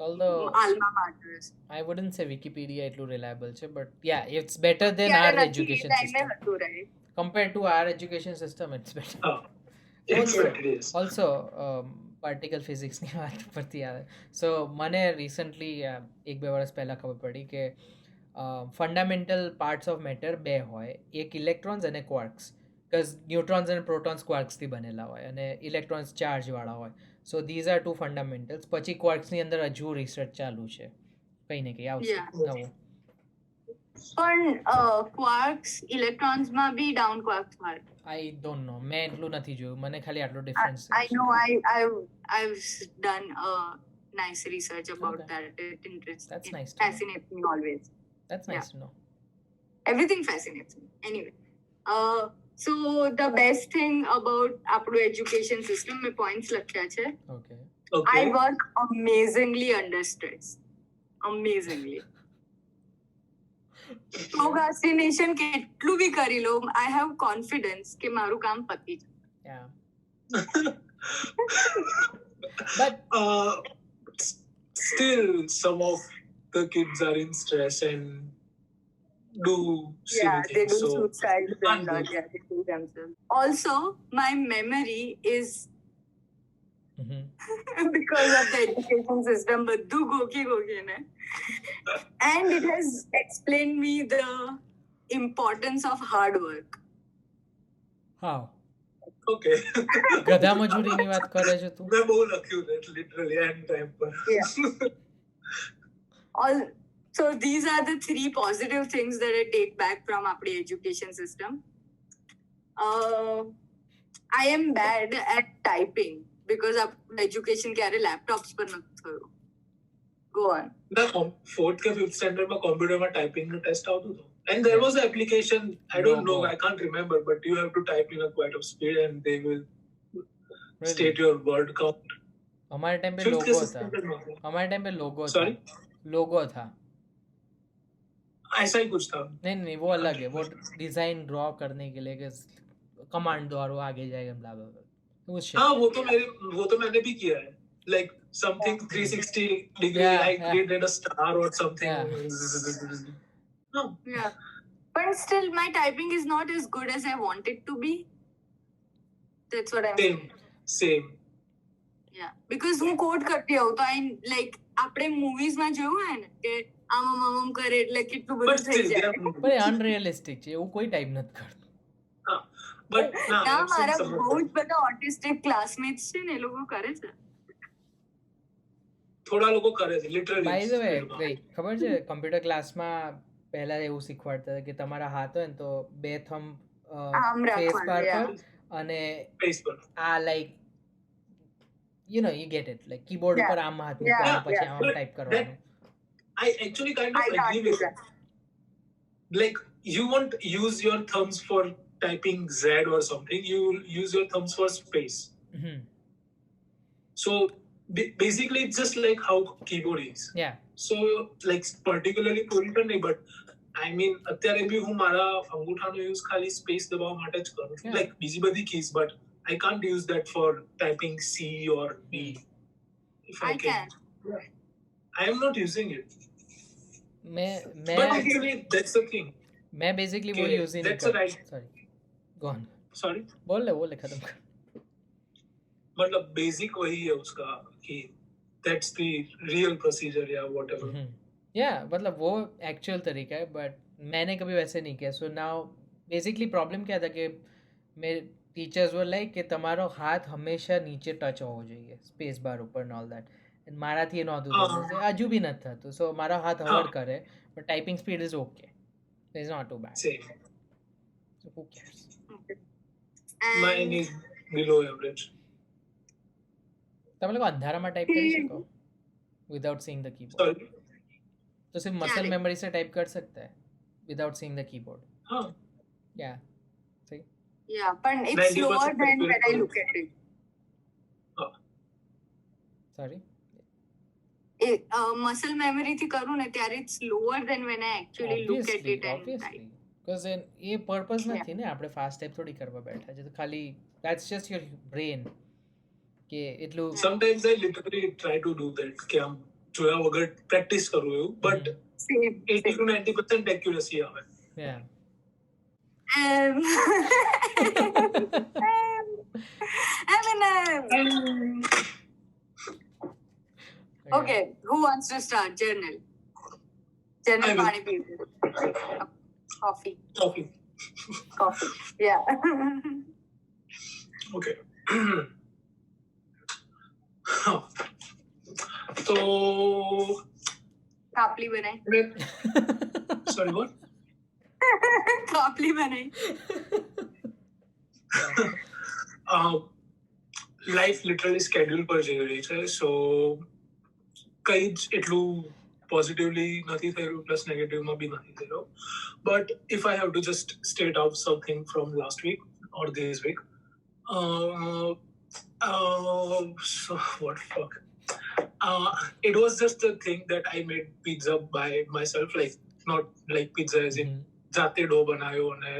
Speaker 2: Although
Speaker 3: alma maters.
Speaker 2: I wouldn't say Wikipedia એટલું reliable છે, but yeah, it's better than
Speaker 3: ત્યારે
Speaker 2: our
Speaker 3: નથી,
Speaker 2: education
Speaker 3: એ ટાઈમે
Speaker 2: system.
Speaker 3: હતું, right?
Speaker 2: Compared to our education system, it's better.
Speaker 1: It's better, yes.
Speaker 2: Also, particle ફિઝિક્સની વાત પરથી આવે. સો મને રિસન્ટલી 1-2 વર્ષ પહેલાં ખબર પડી કે ફંડામેન્ટલ પાર્ટ્સ ઓફ મેટર બે હોય, એક ઇલેક્ટ્રોન્સ અને ક્વાર્ક્સ. બિકોઝ ન્યુટ્રોન્સ અને પ્રોટોન્સ ક્વાર્ક્સથી બનેલા હોય અને ઇલેક્ટ્રોન્સ ચાર્જવાળા હોય. So these are two fundamentals. પછી ક્વાર્ક્સની અંદર હજુ રિસર્ચ ચાલુ છે, કંઈ ને કંઈ આવશે
Speaker 3: Yeah.
Speaker 2: નવું.
Speaker 3: પણ ક્વાર્ક્સ ઇલેક્ટ્રોન્સમાં બી ડાઉન ક્વાર્ક્સ હોય.
Speaker 2: આઈ ડોન્ટ નો, મેં એટલું નથી જોયું, મને ખાલી આટલો difference.
Speaker 3: I know I've done nice research about
Speaker 2: Okay.
Speaker 3: that.
Speaker 2: That's
Speaker 3: It
Speaker 2: nice to know.
Speaker 3: fascinates me always.
Speaker 2: That's nice to know.
Speaker 3: Everything fascinates me. Anyway, so the best thing about આપણું education system, મેં points લખ્યા છે.
Speaker 2: Okay.
Speaker 1: Okay.
Speaker 3: I work amazingly under stress. Amazingly. Procrastination કેટલું બી કરી લો, I have confidence કે મારું કામ પતી જાય.
Speaker 2: Yeah. But
Speaker 1: Still some of the kids are in stress and do silly
Speaker 3: Yeah, they
Speaker 1: things.
Speaker 3: do
Speaker 1: So
Speaker 3: suicide and
Speaker 1: can't do.
Speaker 3: yeah, they do themselves. Also, my memory is
Speaker 2: mhm.
Speaker 3: because of the education system, બધું ગોખી ને. And it has explained me the importance of hard work.
Speaker 2: How?
Speaker 1: Okay.
Speaker 2: ગધા મજૂરીની વાત કરે છે તું?
Speaker 1: મેં બહુ લખ્યું છે literally end time પર.
Speaker 3: Yeah. So these are the 3 positive things that I take back from our education system. I am bad at typing because our education ક્યારે laptops પર નથી થયું. Go on.
Speaker 1: The 4th કે 5th standard માં computer માં typing નો test આવતું હતું. And there was an application, I don't know, I can't remember, but you have to type in a quite of speed and they will state your word count.
Speaker 2: हमारे time पे लोगो था. हमारे time पे लोगो था.
Speaker 1: Sorry?
Speaker 2: लोगो था.
Speaker 1: ऐसा ही कुछ था.
Speaker 2: नहीं वो अलग है. वो डिजाइन ड्रॉ करने के लिए कि कमांड दो और वो आगे जाएगा blah blah blah.
Speaker 1: हाँ वो तो मैंने भी किया है. Like something 360 degree, I created a star or something. No.
Speaker 3: Yeah. But still my typing is not as good as I want it to be. That's what I'm saying.
Speaker 1: Same.
Speaker 3: Yeah. Because હું code કરતી હોઉં તો I like આપણે movies માં જોયું હોય ને કે આમ કરે એટલે કેટલું બધું થઈ જાય.
Speaker 2: પણ અનરિયલિસ્ટિક છે. એવું કોઈ ટાઈપ નથી કરતું.
Speaker 1: હા. But
Speaker 3: ના મારા બહુ જ બધા ઓટિસ્ટિક ક્લાસમેટ્સ છે ને એ લોકો કરે છે.
Speaker 1: થોડા લોકો કરે છે લિટરલી.
Speaker 2: બાય ધ વે ખબર છે કમ્પ્યુટર ક્લાસમાં પહેલા એવું શીખવાડતા હતા કે તમારા હાથ હોય ને તો 2 થંબ ફેસ બાર પર અને આ like you know you get it like keyboard ઉપર આમ હાથ મૂકવાનો પછી આમ ટાઈપ કરવાનું.
Speaker 1: I actually kind of agree with that. Like you won't use your thumbs for typing Z or something, you use your thumbs for space. So basically it's just like how keyboard is.
Speaker 2: Yeah.
Speaker 1: So like particularly pointer nahi, but I mean અત્યારે બી હું મારા અંગૂઠાનો use ખાલી space દબાવવા માટે જ કરું છું. Like બીજી બધી keys, but I can't use that for typing C or B. If I can. I am not using it. But actually that's the thing.
Speaker 2: मैं basically वो use नहीं
Speaker 1: करता.
Speaker 2: Sorry. Go on.
Speaker 1: Sorry.
Speaker 2: बोल ले खत्म कर.
Speaker 1: मतलब बेसिक वही है उसका कि that's the real procedure या whatever.
Speaker 2: Yeah, मतलब वो एक्चुअल तरीका है बट मैंने कभी वैसे नहीं किया. सो नाउ बेसिकली प्रॉब्लम क्या था कि मेरे टीचर्स वर लाइक कि તમારો હાથ હંમેશા નીચે ટચ હોવો જોઈએ સ્પેસ બાર ઉપર and all that. And મારાથી નહોતું થતું. હજુ બી નથી થતું. સો મારો હાથ હવર કરે but typing speed is okay. It's not too bad.
Speaker 1: Same.
Speaker 2: So who cares?
Speaker 1: Mine is below average.
Speaker 2: તમે લોકો અંધારામાં ટાઈપ કરી શકો without seeing the keyboard.
Speaker 1: Sorry.
Speaker 2: तो सिर्फ मसल मेमोरी से टाइप कर सकता है without seeing the keyboard.
Speaker 1: हाँ.
Speaker 2: Yeah. See?
Speaker 3: Yeah, but it's slower than when I look at it.
Speaker 2: Sorry?
Speaker 3: Muscle memory થી કરું ને ત્યારે it's slower than when I actually look at it and type.
Speaker 2: Because A purpose નથી ને આપણે fast type થોડી કરવા બેઠા છે તો ખાલી that's just your brain કે એટલું.
Speaker 1: Sometimes I literally try to do that કે આમ જોયા વગર પ્રેક્ટિસ કરું એવું but 80 to 90% accuracy આવે.
Speaker 2: Yeah.
Speaker 3: Okay, who wants to start? Journal पानी पीते. Coffee. Yeah.
Speaker 1: Okay. तो
Speaker 3: कापली बनाई.
Speaker 1: Sorry, what?
Speaker 3: कापली बनाई.
Speaker 1: લાઈફ લિટરલી સ્કેડ્યુલ પર જઈ રહી છે સો કઈ જ એટલું પોઝિટિવલી નથી થયું પ્લસ નેગેટિવમાં બી નથી થયું but if I have to just state out something from last week or this week so what fuck it was just a thing that I made pizza by myself, like not like pizza as in જાતે ડો બનાવ્યો અને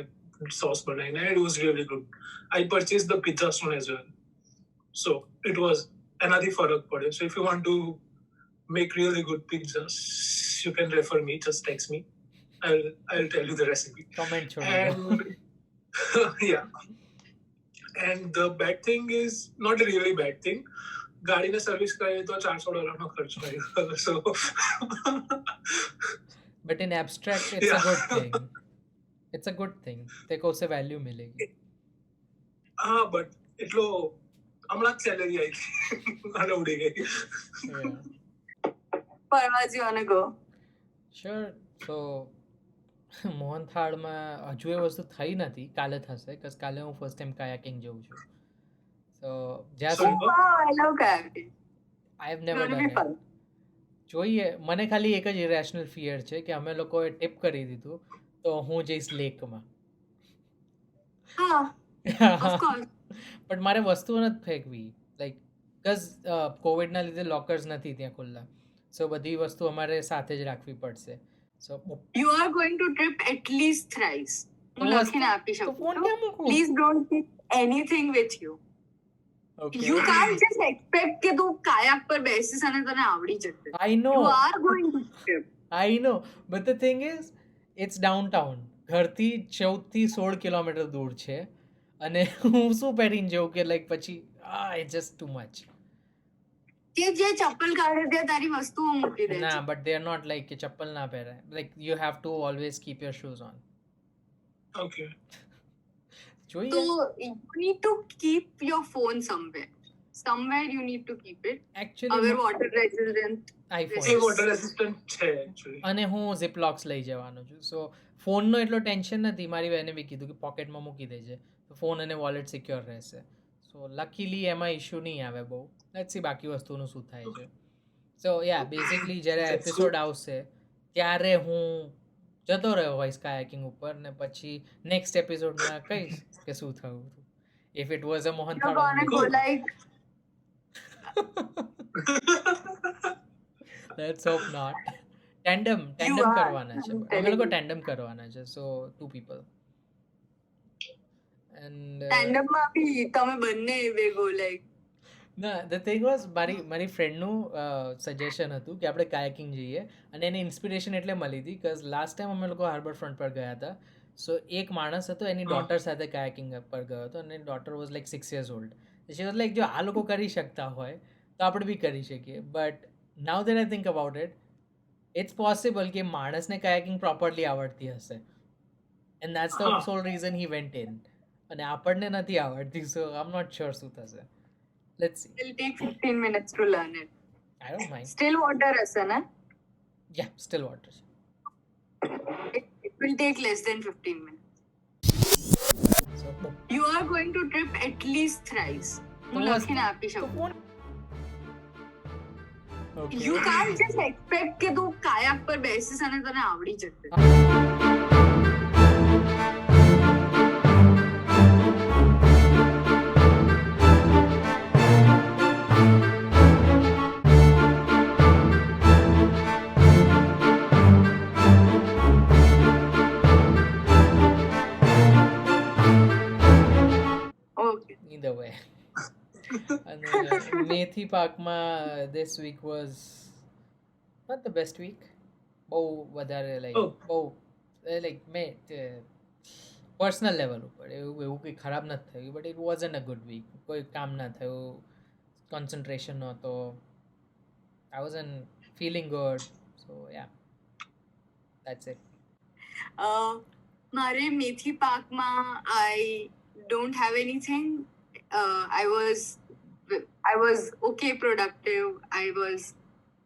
Speaker 1: sauce બનાવીને. It was really good. I purchased the pizza stone as well. So it was another farak pade. So if you want to make really good pizzas, you can refer me. Just text me. I'll tell you the recipe.
Speaker 2: Comment
Speaker 1: and yeah. And the bad thing is not a really bad thing. ગાડીને service કરાવી તો $400 ખર્ચ આવ્યો. So
Speaker 2: but in abstract it's a good thing. It's a good thing. देखो उससे value मिलेगी.
Speaker 1: हाँ but એટલો હમણાં જ સેલેરી આવી અને ઉડી ગઈ.
Speaker 3: Parvaz, you wanna go?
Speaker 2: Sure. So મોહનથાળમાં હજુ એ વસ્તુ થઈ નથી, કાલે થશે, બિકોઝ કાલે હું ફર્સ્ટ ટાઈમ કાયાકિંગ જઉં છું. સો જ્યાં
Speaker 1: So,
Speaker 2: સુધી
Speaker 3: Wow, I love kayaking.
Speaker 2: I have
Speaker 3: It's
Speaker 2: never
Speaker 3: gonna
Speaker 2: done
Speaker 3: be
Speaker 2: it.
Speaker 3: fun.
Speaker 2: જોઈએ, મને ખાલી એક જ ઇરેશનલ ફિયર છે કે અમે લોકોએ ટિપ કરી દીધું તો હું જઈશ લેકમાં.
Speaker 3: હા, of course.
Speaker 2: બટ મારે વસ્તુઓ નથી ફેંકવી, લાઈક બિકોઝ કોવિડના લીધે લોકર્સ નથી ત્યાં ખુલ્લા, સો બધી વસ્તુ અમારે સાથે જ રાખવી પડશે. સો
Speaker 3: You are going to trip at least thrice. હું
Speaker 2: તો
Speaker 3: લખીને આપી
Speaker 2: તો
Speaker 3: શકું
Speaker 2: ફોન
Speaker 3: છું.
Speaker 2: ક્યાં મૂકું?
Speaker 3: Please don't keep anything with you.
Speaker 2: Okay.
Speaker 3: You can't just expect કે તું kayak પર બેસીશ અને તને આવડી જશે.
Speaker 2: I know.
Speaker 3: You are going to trip.
Speaker 2: I know, but the thing is, it's downtown. ઘરથી 14 થી 16 કિલોમીટર દૂર છે અને હું શું પહેરીને જઉં કે લાઈક પછી it's just too much.
Speaker 3: કે જે ચપ્પલ કાઢે ત્યાં તારી વસ્તુઓ મૂકી દે
Speaker 2: ના,
Speaker 3: છે.
Speaker 2: but they are not like કે ચપ્પલ ના પહેરાય. Like you have to always keep your shoes on.
Speaker 1: okay.
Speaker 2: જોઈએ.
Speaker 3: So you need to keep your phone somewhere. Somewhere you need to keep it.
Speaker 2: Actually
Speaker 3: Our water resistant.
Speaker 2: iPhone.
Speaker 1: A water resistant છે actually.
Speaker 2: અને હું ઝિપલોક્સ લઈ જવાનો છું. સો ફોનનો એટલો tension નથી. મારી બહેને બી કીધું કે પોકેટમાં મૂકી દેજે તો ફોન અને વોલેટ સિક્યોર રહેશે. સો લકીલી એમાં ઇશ્યુ નહીં આવે બહુ. લેટ્સ સી બાકી વસ્તુનું શું થાય છે. સો યા બેઝિકલી જ્યારે
Speaker 1: That's
Speaker 2: એપિસોડ આવશે ત્યારે હું જતો રહ્યો હોઈશ કાયાકિંગ ઉપર ને પછી નેક્સ્ટ એપિસોડમાં કહીશ કે શું થયું હતું. If it was a
Speaker 3: You're
Speaker 2: Mohanthal
Speaker 3: gonna go like,
Speaker 2: let's hope not. Tandem
Speaker 3: You are.
Speaker 2: કરવાના છે.
Speaker 3: I'm
Speaker 2: અમે
Speaker 3: telling
Speaker 2: લોકો
Speaker 3: you.
Speaker 2: ટેન્ડમ કરવાના છે. સો 2 people. એન્ડ
Speaker 3: tandem માં બી તમે બંને ભેગો like.
Speaker 2: ના, ધ થિંગ વોઝ મારી ફ્રેન્ડનું સજેશન હતું કે આપણે કાયાકિંગ જઈએ અને એને ઇન્સ્પિરેશન એટલે મળી હતી બિકોઝ લાસ્ટ ટાઈમ અમે લોકો હાર્બર ફ્રન્ટ પર ગયા હતા. સો એક માણસ હતો એની ડોટર સાથે કાયાકિંગ પર ગયો હતો અને daughter was like 6 years old. She was like જો આ લોકો કરી શકતા હોય તો આપણે બી કરી શકીએ. But now that I think about it, it's possible કે માણસને કાયાકિંગ પ્રોપરલી આવડતી હશે and that's the sole reason he went in. અને આપણને નથી આવડતી, સો આઈ એમ નોટ શ્યોર શું થશે. Let's see.
Speaker 3: It'll take 15 minutes to learn it.
Speaker 2: I don't mind.
Speaker 3: Still water હશે ને?
Speaker 2: Yeah, still water.
Speaker 3: It will take less than 15 minutes.
Speaker 2: So,
Speaker 3: You are going to trip at least thrice. હું લખીને આપી
Speaker 2: તો
Speaker 3: શકું.
Speaker 2: phone. Okay.
Speaker 3: You can't just expect કે તું kayak પર બેસીશ અને તને આવડી જશે. Okay.
Speaker 2: Either way. And Methi Parkમાં this week was not the best week. બહુ વધારે like
Speaker 1: Oh.
Speaker 2: બહુ like પર્સનલ લેવલ ઉપર એવું કંઈ ખરાબ નથી થયું, but it wasn't a good week. કોઈ કામ ના થયું, કોન્સન્ટ્રેશન નહોતો, I wasn't feeling good. So yeah, that's it.
Speaker 3: મારે મેથી પાકમાં I don't have anything. I was okay productive. I was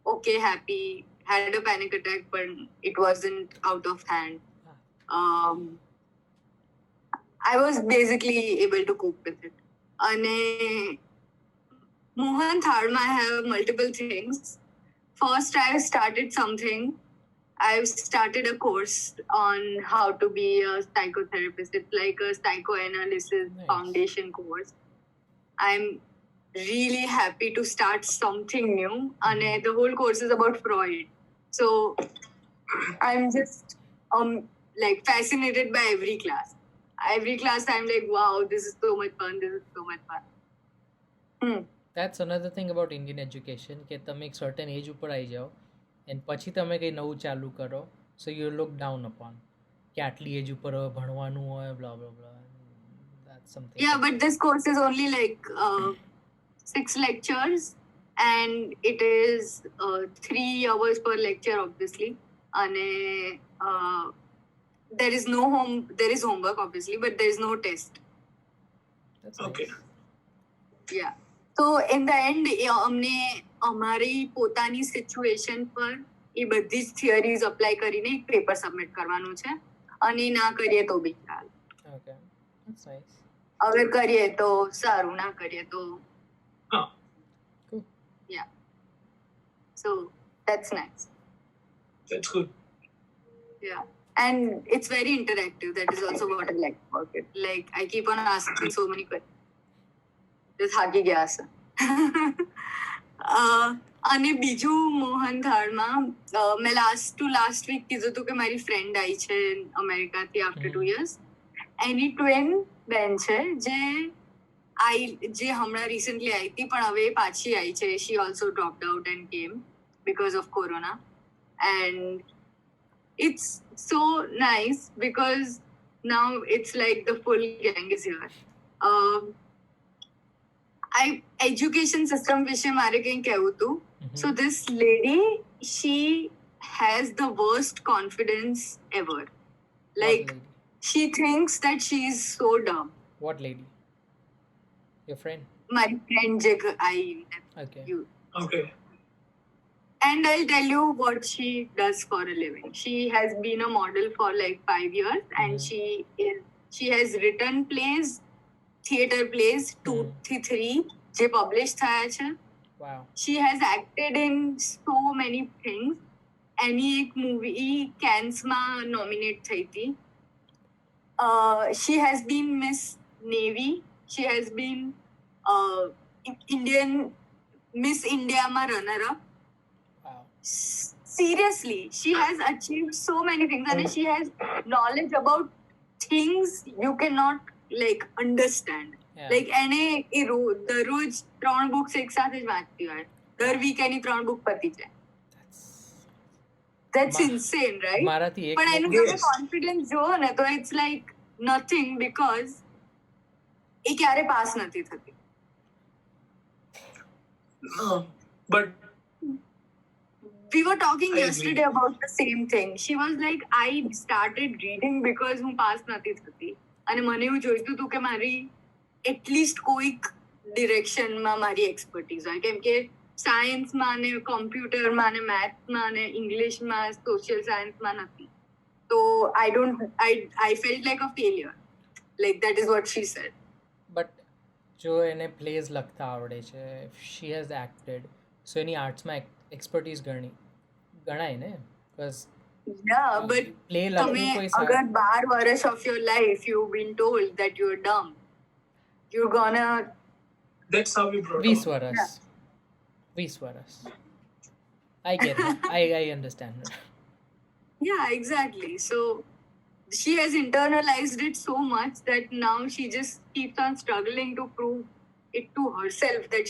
Speaker 3: okay happy. Had a panic attack, but it wasn't out of hand. I was basically able to cope with it. અને Mohan થાળમાં I have multiple things. First, I started something. I've started a course on how to be a psychotherapist. It's like a psychoanalysis
Speaker 2: Nice.
Speaker 3: foundation course. I'm really happy to start something new. And the whole course is about Freud. So I'm just like fascinated by every class. Every class I'm like, wow, this is so much fun. This is so much fun.
Speaker 2: That's another thing about Indian education કે તમે એક certain એજ ઉપર આવી જાઓ and પછી તમે કંઈ નવું ચાલુ કરો, so you look down upon k આટલી એજ ઉપર ભણવાનું હોય, blah blah blah. That's something.
Speaker 3: Yeah, but this course is only like 6 lectures, and it is 3 hours per lecture, obviously. And there is homework, obviously, but there is no test.
Speaker 2: That's
Speaker 1: Okay.
Speaker 2: nice.
Speaker 3: Yeah. So in the end, અમને અમારી પોતાની situation પર એ બધી જ theories apply કરીને એક paper submit કરવાનું છે અને ના કરીએ તો બી ચાલે.
Speaker 2: Okay, that's nice.
Speaker 3: અગર કરીએ તો સારું, ના કરીએ તો
Speaker 1: હા.
Speaker 2: Cool.
Speaker 3: yeah. So that's nice.
Speaker 1: That's good.
Speaker 3: Yeah. And it's very interactive. That is also what I like about it. Like, I keep on asking so many questions. Just થાકી ગયા હશે. અને બીજું મોહન થાળમાં મેં લાસ્ટ વીક કીધું હતું કે મારી ફ્રેન્ડ આવી છે અમેરિકાથી આફ્ટર 2 years. એની ટ્વિન બેન છે જે હમણાં રિસન્ટલી આવી હતી પણ હવે પાછી આવી છે. શી ઓલ્સો ડ્રોપ્ડ આઉટ એન્ડ કેમ because of corona. And it's so nice because now it's like the full gang is here. Education system વિશે મારે કંઈ કહેવું હતું. So this lady, she has the worst confidence ever. Like,
Speaker 2: What lady?
Speaker 3: she thinks that she is so dumb.
Speaker 2: What lady? Your friend?
Speaker 3: My friend je
Speaker 2: Okay.
Speaker 1: Okay.
Speaker 3: And I'll tell you what she does for a living. She has been a model for like 5 years, and she has written plays, theatre plays, 2 to 3, જે publish થયા છે.
Speaker 2: Wow.
Speaker 3: She has acted in so many things. એની એક movie કેન્સમાં nominate થઈ હતી. She has been Miss Navy. She has been Indian Miss India માં runner-up.
Speaker 2: Wow.
Speaker 3: Seriously, she has achieved so many things, and she has knowledge about things you cannot like understand.
Speaker 2: Yeah.
Speaker 3: Like એને દરરોજ 3 books એક સાથે જ વાંચતી હોય. દર week એની 3 book પતી જાય. That's insane, right?
Speaker 2: મારાથી એક
Speaker 3: પણ એનું
Speaker 1: Yes.
Speaker 3: તમે કોન્ફિડન્સ જુઓ ને તો it's like nothing because એ ક્યારે પાસ નથી થતી.
Speaker 1: But
Speaker 3: We were talking
Speaker 1: I agree.
Speaker 3: yesterday about the same thing. She was like, I started reading because હું પાસ નથી થતી અને મને એવું જોઈતું હતું કે મારી એટલીસ્ટ કોઈક ડિરેક્શનમાં મારી એક્સપર્ટીઝ હોય, કેમ કે સાયન્સમાં ને કોમ્પ્યુટરમાં ને મેથ્સમાં ને ઇંગ્લિશમાં સોશિયલ સાયન્સમાં નથી. તો I felt like a failure. Like, that is what she said.
Speaker 2: But જો એને પ્લેઝ લખતા આવડે છે, શી હેઝ એક્ટેડ, સો એની આર્ટ્સમાં એક્સપર્ટીઝ ગણાય ને, બિકોઝ
Speaker 3: Yeah, but
Speaker 2: પ્લે
Speaker 3: તમે
Speaker 2: લખવું કોઈ
Speaker 3: અગર 12 વર્ષ of your life you've been told that you're dumb, you're gonna
Speaker 1: that's how we brought
Speaker 2: 20
Speaker 1: up.
Speaker 2: વર્ષ 20 વર્ષ I get it. I understand.
Speaker 3: Yeah, exactly. So she has internalized it so much that now she just keeps on struggling to prove it to herself that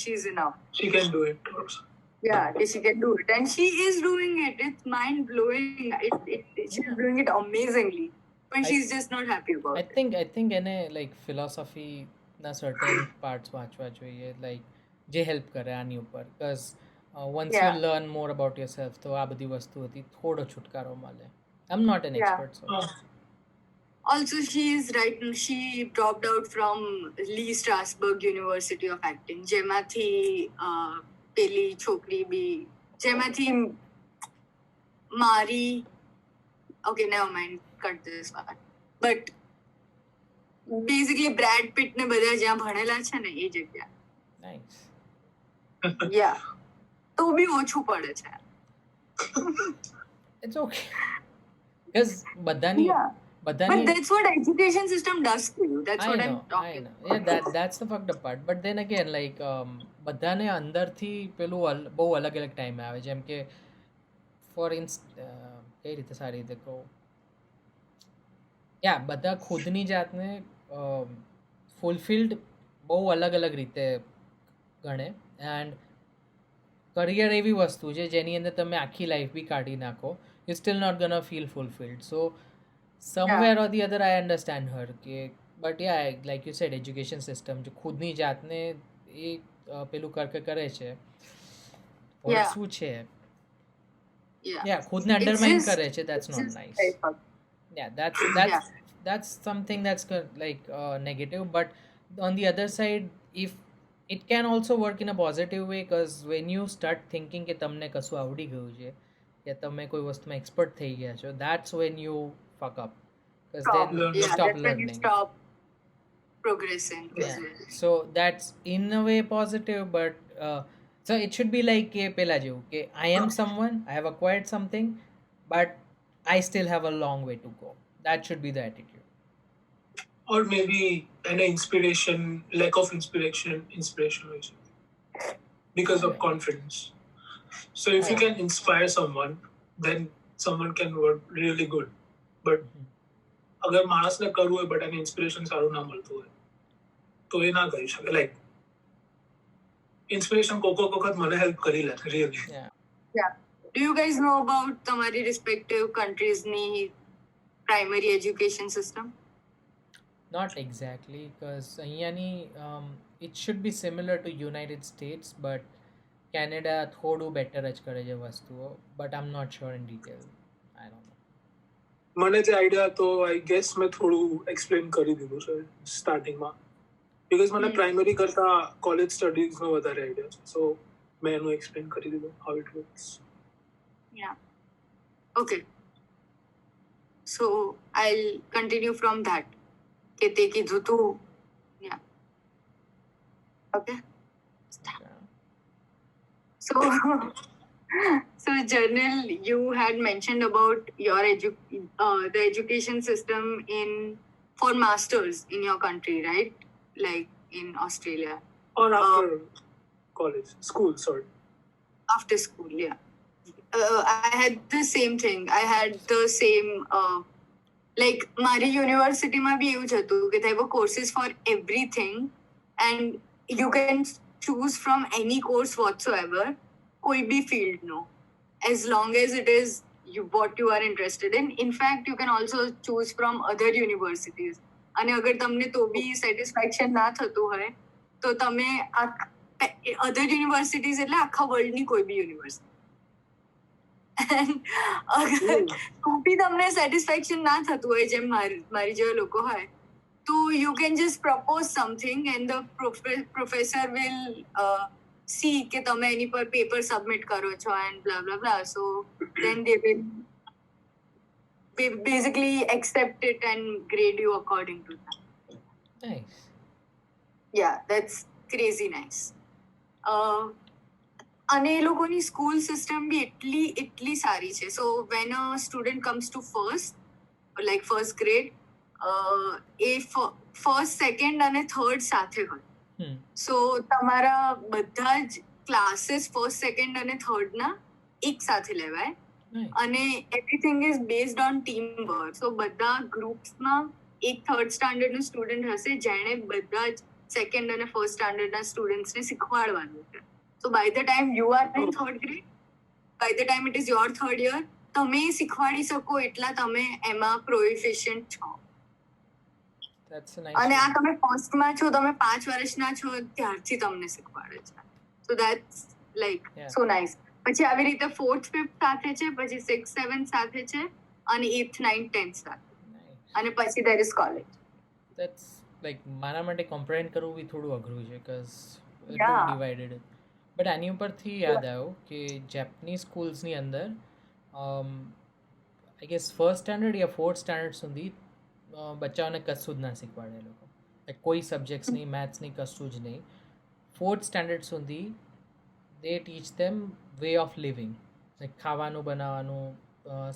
Speaker 3: she's enough.
Speaker 1: She can do it also.
Speaker 3: Yeah, that she can do it, and she is doing it. It's mind blowing. She's doing it amazingly, but she's just not happy about
Speaker 2: I
Speaker 3: it.
Speaker 2: think એને like philosophy ના certain parts વાંચવા જોઈએ, like જે help કરે આની ઉપર, because once you
Speaker 3: Yeah.
Speaker 2: learn more about yourself તો આ બધી વસ્તુઓથી થોડો છુટકારો મળે. I'm not an
Speaker 3: Yeah.
Speaker 2: expert, so
Speaker 3: Also, she dropped out from Lee Strasberg University of Acting, જેમાંથી પેલી છોકરી બી, જેમાંથી મારી, okay, never mind, cut this part. But basically Brad Pitt ને બધા જ્યાં ભણેલા છે ને એ જગ્યા.
Speaker 2: nice.
Speaker 3: Yeah. તો બી ઓછું પડે છે.
Speaker 2: It's okay. Because બધાની
Speaker 3: Yeah. But that's what education system does to you. That's what I'm
Speaker 2: I
Speaker 3: talking
Speaker 2: know. Yeah, that's the fucked up part. But then again, like બધાને અંદરથી પેલું બહુ અલગ અલગ ટાઈમે આવે, જેમ કે ફોર કઈ રીતે સારી રીતે કહું, યા બધા ખુદની જાતને ફૂલફિલ્ડ બહુ અલગ અલગ રીતે ગણે. એન્ડ કરિયર એવી વસ્તુ છે જેની અંદર તમે આખી લાઈફ બી કાઢી નાખો, you still not gonna feel fulfilled. So somewhere or the other I understand her કે, but yeah, like you said, education system જો ખુદની જાતને એ પેલું કરે છે,
Speaker 3: Yeah.
Speaker 2: શું છે,
Speaker 3: Yeah.
Speaker 2: yeah, ખુદને
Speaker 3: It's
Speaker 2: અંડરમાઇન
Speaker 3: just-
Speaker 2: કરે છે, that's
Speaker 3: it's
Speaker 2: not
Speaker 3: just
Speaker 2: nice.
Speaker 3: very fucked.
Speaker 2: Yeah, that's something that's like negative. But on the other side, if it can also work in a positive way because when you start thinking કે તમને કશું આવડી ગયું છે કે તમે કોઈ વસ્તુમાં એક્સપર્ટ થઈ ગયા છો, that's when you fuck up because
Speaker 3: Stop.
Speaker 2: then you
Speaker 3: Yeah,
Speaker 2: stop
Speaker 3: that's when you
Speaker 2: learning.
Speaker 3: stop progressing as
Speaker 2: Yeah.
Speaker 3: well.
Speaker 2: So that's in a way positive, but so it should be like કે પેલા જેવું કે I am someone, I have acquired something, but I still have a long way to go. That should be the attitude.
Speaker 1: Or maybe an inspiration, lack of inspiration also, because of
Speaker 2: Yeah.
Speaker 1: confidence. So if you
Speaker 2: Yeah.
Speaker 1: can inspire someone, then someone can work really good. But अगर माणसने કરવું હોય but એને inspiration સારું ના મળતું હોય તો એ ના કરી શકે. લાઈક ઇન્સ્પિરેશન કોક વખત મને હેલ્પ કરી લે really.
Speaker 2: Yeah.
Speaker 3: Do you guys know about તમારી respective countries ની primary education system?
Speaker 2: Not exactly, because it should be similar to United States, but Canada થોડું better જ કરે છે વસ્તુઓ, but I'm not sure in detail. I don't know.
Speaker 1: મને જે idea હતો આઈ ગેસ મેં થોડું એક્સપ્લેન કરી દીધું છે સ્ટાર્ટિંગમાં, બીકોઝ મને પ્રાઇમરી કરતા કોલેજ સ્ટડીઝનો વધારે આઈડિયા છે, સો મેં એનું એક્સપ્લેન કરી દીધું how it works.
Speaker 3: Yeah. Okay. So I'll continue from that. કે તે કીધું તું. Yeah. Okay.
Speaker 2: Yeah.
Speaker 3: So Journal, you had mentioned about your the education system for masters in your country, right? Like in Australia.
Speaker 1: Or after college, school, sorry.
Speaker 3: After school, yeah. I had the same thing. I had the same like મારી યુનિવર્સિટીમાં બી એવું જ હતું કે there were courses for everything and you can choose from any course whatsoever, કોઈ બી ફિલ્ડનો, as long as it is what you are interested in. In fact, you can also choose from other universities. અને અગર તમને તો બી satisfaction ના થતું હોય તો તમે other universities એટલે આખા વર્લ્ડની કોઈ બી યુનિવર્સિટી. અગર તો બી તમને સેટિસ્ફેક્શન ના થતું હોય જેમ મારી જેવા લોકો હોય તો you can just propose something and the professor will see કે તમે એની પર પેપર સબમિટ કરો છો and blah blah blah, so then they will basically accept it and grade you according to that.
Speaker 2: Nice.
Speaker 3: Yeah, that's crazy nice. અને એ લોકોની school system બી એટલી સારી છે. So when a student comes to first grade, A first second અને third સાથે હોય. સો તમારા બધા જ ક્લાસીસ ફર્સ્ટ સેકન્ડ અને થર્ડના એક સાથે લેવાય અને everything is based on team work. So બધા ગ્રુપ્સમાં એક થર્ડ સ્ટાન્ડર્ડનું સ્ટુડન્ટ હશે જેણે બધા જ સેકન્ડ અને ફર્સ્ટ સ્ટાન્ડર્ડના સ્ટુડન્ટ્સને શીખવાડવાનું છે. So by the time you are in third grade, by the time it is your third year, તમે શીખવાડી શકો એટલા તમે એમાં proficient છો.
Speaker 2: That's a nice.
Speaker 3: અને આ તમે ફર્સ્ટમાં છો, તમે 5 વર્ષના છો ત્યારથી તમને શીખવાડે છે. So that's like so nice. પછી આવી રીતે 4th 5th સાથે છે, પછી 6th 7th સાથે છે અને 8th 9th 10th સાથે. અને પછી there is college.
Speaker 2: That's like મારા માટે comprehend કરવું બી થોડું અઘરું છે because
Speaker 3: Yeah.
Speaker 2: divided. બટ આની ઉપરથી યાદ આવ્યું કે જેપનીઝ સ્કૂલ્સની અંદર I guess first standard yeah fourth standard સુધી બચ્ચાઓને કશું જ ના શીખવાડે એ લોકો. કોઈ સબ્જેક્ટ્સ નહીં, મેથ્સ નહીં, કશું જ નહીં. ફોર્થ સ્ટાન્ડર્ડ સુધી દે ટીચ ધેમ વે ઓફ લિવિંગ, લાઈક ખાવાનું બનાવવાનું,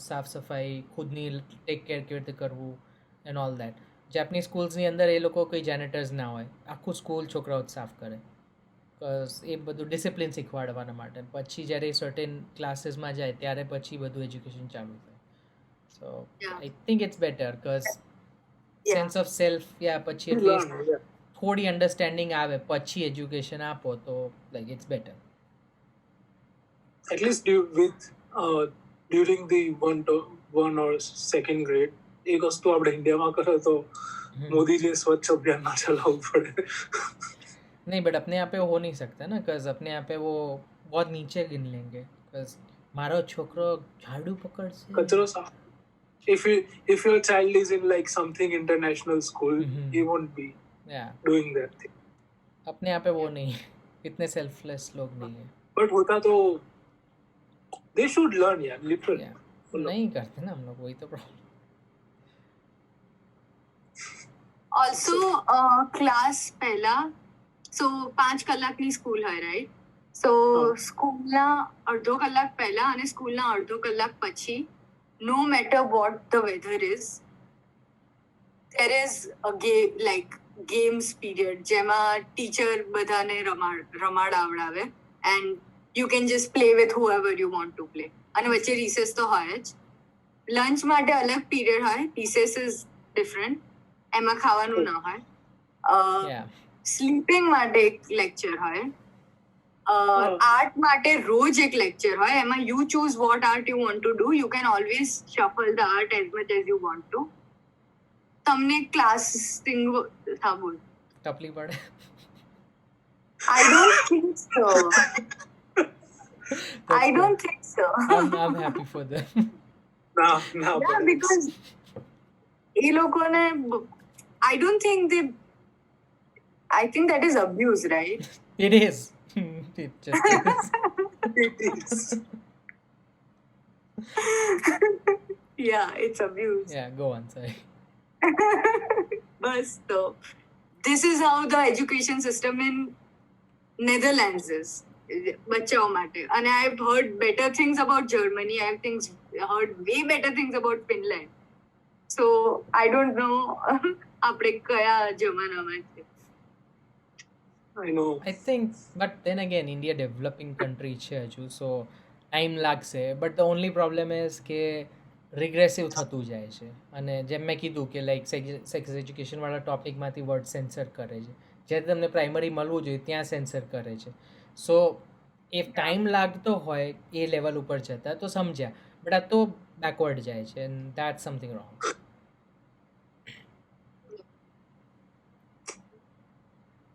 Speaker 2: સાફ સફાઈ, ખુદની ટેક કેર કેવી રીતે કરવું એન્ડ ઓલ દેટ. જેપનીઝ સ્કૂલ્સની અંદર એ લોકો કોઈ જેનેટર્સ ના હોય, આખું સ્કૂલ છોકરાઓ જ સાફ કરે. એ બધું ડિસિપ્લિન શીખવાડવાના માટે. પછી જ્યારે સર્ટેન ક્લાસીસમાં જાય ત્યારે પછી બધું એજ્યુકેશન ચાલુ થાય. So I think it's better because sense of self પછી એટલીસ્ટ થોડી અન્ડરસ્ટેન્ડિંગ આવે પછી એજ્યુકેશન આપો તો like it's better.
Speaker 1: At least during the one or second grade, એક વસ્તુ આપણે ઇન્ડિયામાં કરો તો મોદીજીએ સ્વચ્છ અભિયાન ના ચલાવવું પડે.
Speaker 2: नहीं बट अपने यहाँ पे वो हो नहीं सकता ना, बिकॉज अपने यहाँ पे वो बहुत नीचे गिन लेंगे. बिकॉज मारो छोकरो झाड़ू पकड़ से
Speaker 1: कचरो साफ. If your child is in like something international school, he won't be doing that thing.
Speaker 2: अपने यहाँ पे वो नहीं है, इतने सेल्फलेस लोग नहीं है।
Speaker 1: बट होता तो दे शुड लर्न यार, लिटरली।
Speaker 2: Yeah. नहीं करते ना हम लोग, वही तो प्रॉब्लम।
Speaker 3: Also, class પહેલા so 5 કલાકની સ્કૂલ હોય રાઈટ સો સ્કૂલના અડધો કલાક પહેલા અને સ્કૂલના અડધો કલાક પછી no matter what the weather is there is a game like games period જેમાં teacher બધાને રમાડાવડાવે and you can just play with whoever you want to play અને વચ્ચે recess તો હોય જ લંચ માટે અલગ પીરિયડ હોય recess is different એમાં ખાવાનું ના હોય
Speaker 2: Yeah.
Speaker 3: સ્લીપિંગ માટે એક લેક્ચર હોય આર્ટ માટે રોજ એક લેક્ચર હોય એમાં you choose what art you want to do you can always shuffle the art as much as you want to તમને ક્લાસ હા બોલ
Speaker 2: તકલીફ પડે.
Speaker 3: I don't think so. I don't think so.
Speaker 2: I'm happy for them.
Speaker 1: Nah,
Speaker 3: Yeah, because એ લોકોને I don't think they I think that is abuse, right?
Speaker 2: It is. It just is.
Speaker 1: it is.
Speaker 3: Yeah, it's abuse.
Speaker 2: Yeah, go on, sorry.
Speaker 3: But so, this is how the education system in Netherlands is. બચ્ચાઓ માટે અને I've heard better things about Germany. I've heard way better things about Finland. So I don't know આપણે કયા જમાનામાં છે.
Speaker 1: I know.
Speaker 2: I think, but then again, India developing country છે હજુ, so time લાગશે. But the only problem is કે રિગ્રેસિવ થતું જાય છે અને જેમ મેં કીધું કે લાઈક સેક્સ એજ્યુકેશનવાળા ટોપિકમાંથી વર્ડ સેન્સર કરે છે, જ્યારે તમને પ્રાઇમરી મળવું જોઈએ ત્યાં સેન્સર કરે છે. સો એ ટાઈમ લાગતો હોય એ લેવલ ઉપર જતા તો સમજ્યા, બટ આ તો બેકવર્ડ જાય છે and that's something wrong.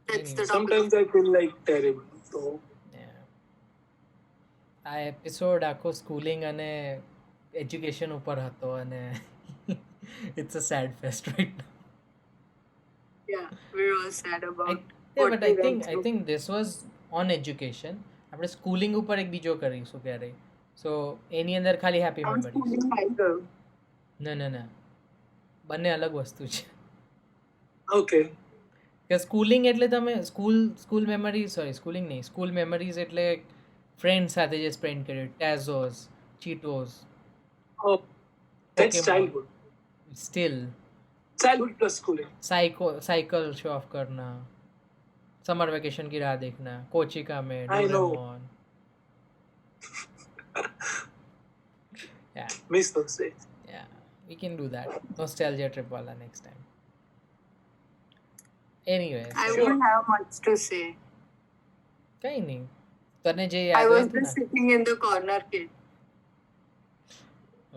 Speaker 3: That's the topic.
Speaker 1: Sometimes I feel like terrible. So
Speaker 2: આ એપિસોડ આખો સ્કૂલિંગ અને એજ્યુકેશન ઉપર હતો અને it's a sad fest right now.
Speaker 3: Yeah, we're all sad about
Speaker 2: but
Speaker 3: we went
Speaker 2: I think this was on education. આપણે schooling ઉપર એક બીજો કરીશું ક્યારેય, સો એની અંદર ખાલી happy
Speaker 3: I'm
Speaker 2: memories.
Speaker 3: schooling myself.
Speaker 2: ના બંને અલગ વસ્તુ છે.
Speaker 1: okay.
Speaker 2: કે સ્કૂલિંગ એટલે તમે સ્કૂલ મેમરીઝ, સોરી સ્કૂલિંગ નહીં, સ્કૂલ મેમરીઝ એટલે ફ્રેન્ડ સાથે જે સ્પેન્ડ કર્યું, ટેઝોસ, ચીટોસ,
Speaker 1: Oh, that's
Speaker 2: Pokemon.
Speaker 1: childhood.
Speaker 2: Still
Speaker 1: Childhood plus schooling.
Speaker 2: Cycle show off करना, समर वेकेशन की राह देखना, कोचिका में
Speaker 1: I know.
Speaker 2: Doraemon. Yeah,
Speaker 1: Miss those days.
Speaker 2: yeah, we can do that. Nostalgia trip wala next time. Anyways,
Speaker 3: I won't have much to say.
Speaker 2: કઈ નહીં, તને જે
Speaker 3: I
Speaker 2: યાદ હોય
Speaker 3: was
Speaker 2: તું
Speaker 3: just sitting in the corner kid.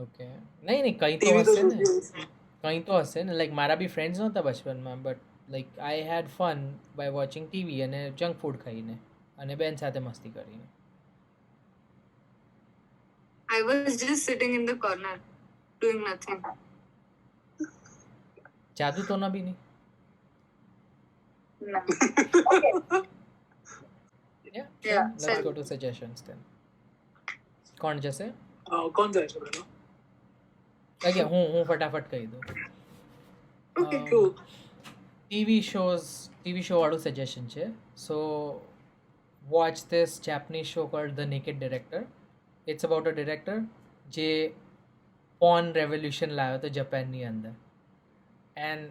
Speaker 2: Okay. નહીં કઈ તો
Speaker 1: TV તો
Speaker 2: હશે ને,
Speaker 1: જોયું.
Speaker 2: કંઈ તો હશે ને. લાઈક મારા બી ફ્રેન્ડ્સ નહોતા બચપનમાં, but like I had fun by watching TV અને જંક ફૂડ ખાઈને અને બેન સાથે મસ્તી કરીને.
Speaker 3: I was just sitting in the corner doing nothing.
Speaker 2: જાદુ તો ના બી નહીં.
Speaker 3: No. Okay.
Speaker 2: Yeah,
Speaker 3: Yeah,
Speaker 2: let's
Speaker 3: sure.
Speaker 2: go to suggestions then. કોણ જશે?
Speaker 1: કોણ જાય છે પેલો?
Speaker 2: અગિયા હું ફટાફટ કહી દઉં.
Speaker 3: Okay.
Speaker 1: Cool.
Speaker 2: ટીવી શો વાળું સજેશન છે. So watch this Japanese show called the naked director. It's about a director જે પોર્ન રેવોલ્યુશન લાવ્યો હતો જાપાનની અંદર, and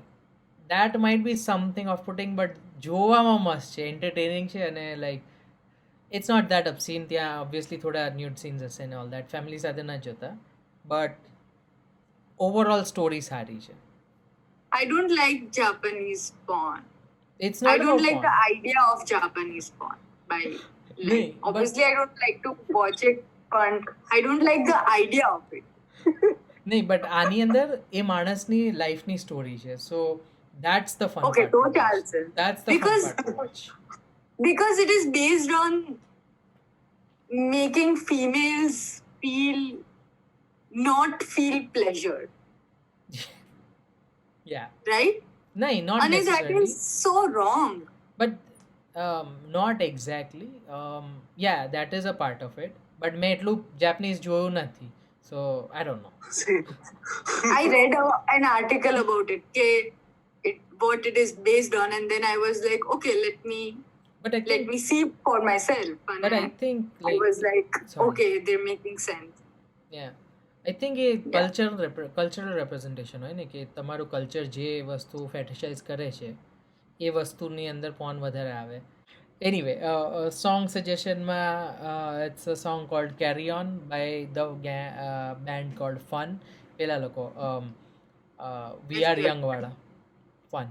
Speaker 2: that might be something off putting, but જોવામાં મસ્ત છે, એન્ટરટેનિંગ છે અને like it's not that obscene. ત્યાં ઓબ્વિયસલી થોડા ન્યૂડ સીન્સ હશે ને ઓલ દેટ, ફેમિલી સાથે ન જોતા, બટ ઓવરઓલ સ્ટોરી સારી છે.
Speaker 3: I don't like Japanese porn.
Speaker 2: It's
Speaker 3: I
Speaker 2: not
Speaker 3: don't
Speaker 2: about
Speaker 3: like the idea of Japanese porn.
Speaker 2: Nee,
Speaker 3: Like,
Speaker 2: but-
Speaker 3: obviously, I don't like to watch it, but I don't like the idea of it.
Speaker 2: નહીં, but આની અંદર એ માણસની લાઈફની story છે, સો that's the fun
Speaker 3: Okay, તો ચાલશે.
Speaker 2: That's the fun
Speaker 3: Because-
Speaker 2: part two watch.
Speaker 3: Because it is based on making females not feel pleasure,
Speaker 2: yeah
Speaker 3: right?
Speaker 2: નહીં, not
Speaker 3: And that
Speaker 2: necessarily,
Speaker 3: is so wrong.
Speaker 2: But Not exactly. Yeah, that is a part of it. But મેં એટલું Japanese જોયું નથી. So I don't know.
Speaker 1: See,
Speaker 3: I read an article about it, what it is based on, and then I was like, okay, let
Speaker 2: But I think,
Speaker 3: me see for myself. And
Speaker 2: but I think
Speaker 3: I
Speaker 2: like,
Speaker 3: was like,
Speaker 2: sorry.
Speaker 3: okay, they're making sense.
Speaker 2: yeah, I think A cultural representation હોય ને કે તમારું culture જે વસ્તુ ફેટિશાઇઝ કરે છે એ વસ્તુની અંદર પોર્ન વધારે આવે. Anyway, song suggestionમાં it's a song called Carry On by the band called Fun. પેલા લોકો We Are Young વાળા Fun.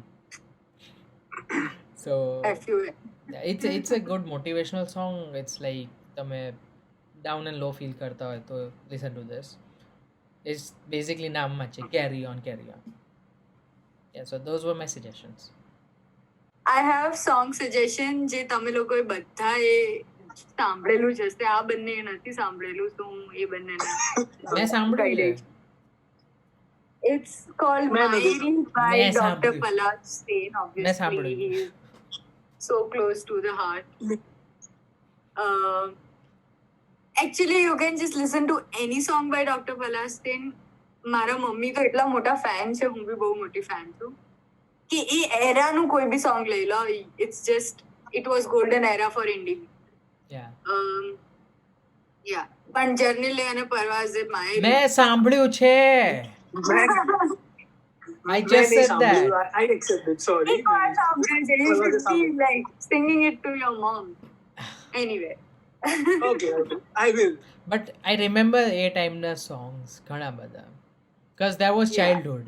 Speaker 2: So
Speaker 3: FUN.
Speaker 2: yeah, it's a good motivational song. It's like તમે down and low feel કરતા હોય તો listen to this. It's basically નામમાં છે Carry On, Carry On. Yeah, so those were my suggestions.
Speaker 3: I have song suggestion જે તમે લોકોએ બધાએ સાંભળેલું જ હશે. આ બંને નથી સાંભળેલું, તો હું એ બંનેને
Speaker 2: મેં સાંભળ્યું
Speaker 3: કહી
Speaker 2: છે.
Speaker 3: દઈશ. It's called
Speaker 1: મેં નથી
Speaker 3: Mairi by
Speaker 2: મેં
Speaker 3: Dr.
Speaker 2: સાંભળ્યું.
Speaker 3: Palak Sen.
Speaker 2: મેં
Speaker 3: Obviously,
Speaker 2: સાંભળ્યું.
Speaker 3: he is so close to the heart. Actually, you can just listen to any song by Dr. Palak Sen. મારા મમ્મી તો એટલા મોટા ફેન છે, હું બી બહુ મોટી ફેન છું, કે એ એરાનું કોઈ બી સોંગ લઈ લો, it's just it was golden era for indie.
Speaker 2: Yeah.
Speaker 3: યા પણ જર્નીલે અને પરવાઝે માય
Speaker 2: મેં સાંભળ્યું છે. I just said that.
Speaker 1: I accept it. Sorry.
Speaker 3: એક વાર સાંભળે છે, you should be like singing it to your mom. Anyway.
Speaker 1: Okay. I will.
Speaker 2: But I remember એ ટાઈમના songs ઘણા બધા. Because that was
Speaker 3: Yeah.
Speaker 2: childhood.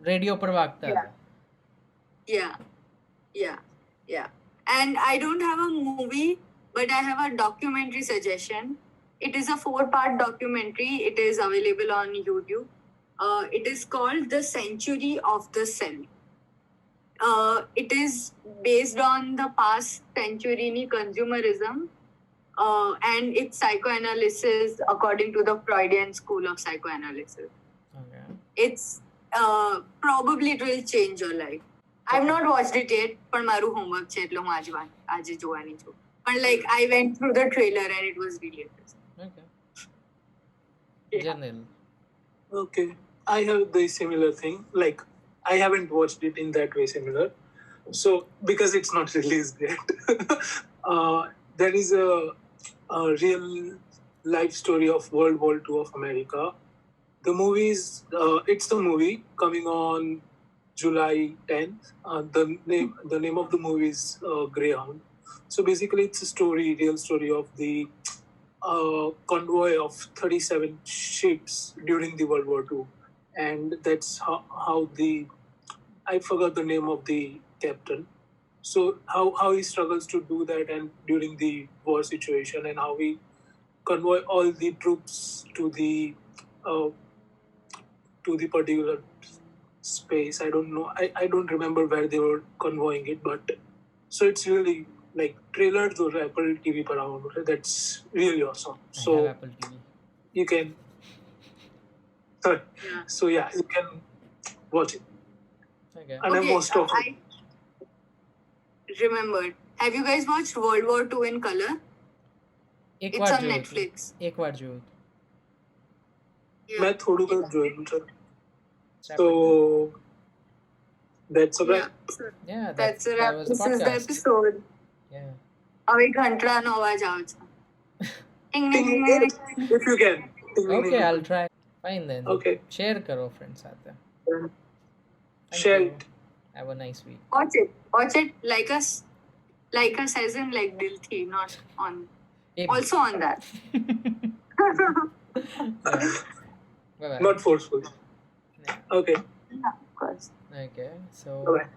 Speaker 2: Radio પર વાગતા
Speaker 3: Yeah.
Speaker 2: હતા.
Speaker 3: Yeah. And I don't have a movie, but I have a documentary suggestion. It is a 4-part documentary. It is available on YouTube. It is called The Century of the Cell. It is based on the past century ni consumerism and its psychoanalysis according to the Freudian school of psychoanalysis.
Speaker 2: Okay.
Speaker 3: It's probably it will change your life. I've not watched it yet, પણ મારું homework છે એટલે હું આજે જોવાની છું. પણ like I went through the trailer and it was really interesting.
Speaker 2: Okay.
Speaker 3: Yeah.
Speaker 2: Janil.
Speaker 1: Okay. I have the similar thing. Like, I haven't watched it in that way similar. So, because it's not released yet. There is a real life story of World War II of America. The movie is, it's the movie coming on July 10th. The name of the movie is Greyhound. So basically, it's a real story of the convoy of 37 ships during the World War II. And that's how I forgot the name of the captain. So how he struggles to do that and during the war situation, and how he convoy all the troops to the particular space. I don't know. I don't remember where they were convoying it, but so it's really like trailers or Apple TV per hour. That's really awesome.
Speaker 2: I
Speaker 1: So
Speaker 2: have Apple TV.
Speaker 1: you can. Sorry.
Speaker 3: Yeah.
Speaker 1: So yeah, you can watch it.
Speaker 2: Okay.
Speaker 1: And
Speaker 3: Okay,
Speaker 1: most of it.
Speaker 3: I remembered. Have you guys watched World War II in color?
Speaker 2: એક
Speaker 3: It's
Speaker 2: વાર
Speaker 3: on
Speaker 2: જોયું હતું.
Speaker 3: Netflix.
Speaker 2: એક વાર જોયું હતું.
Speaker 3: Yeah.
Speaker 1: मैं थोड़ू कर join sir.
Speaker 2: It's
Speaker 1: So
Speaker 2: Apple
Speaker 1: that's a
Speaker 3: Yeah.
Speaker 1: wrap.
Speaker 3: So
Speaker 2: TV. Yeah,
Speaker 3: that's a
Speaker 2: that
Speaker 3: wrap.
Speaker 2: was the
Speaker 3: This is the
Speaker 2: podcast.
Speaker 3: episode.
Speaker 2: Yeah.
Speaker 3: હવે ઘંટડાનો અવાજ આવે છે. Ding, ding, ding, ding, ding.
Speaker 1: If you can.
Speaker 2: Okay, I'll try. Fine then.
Speaker 1: Okay.
Speaker 2: Share करो friends સાથે. Thank
Speaker 1: Share
Speaker 2: you.
Speaker 1: it.
Speaker 2: Have a nice week.
Speaker 3: Watch it. Watch it like us as in like Dil Thi, not on.
Speaker 2: Maybe.
Speaker 3: Also on that.
Speaker 2: Bye bye.
Speaker 1: Not forceful.
Speaker 2: Yeah.
Speaker 1: Okay.
Speaker 3: Yeah, of course.
Speaker 2: Okay. So
Speaker 1: Bye-bye.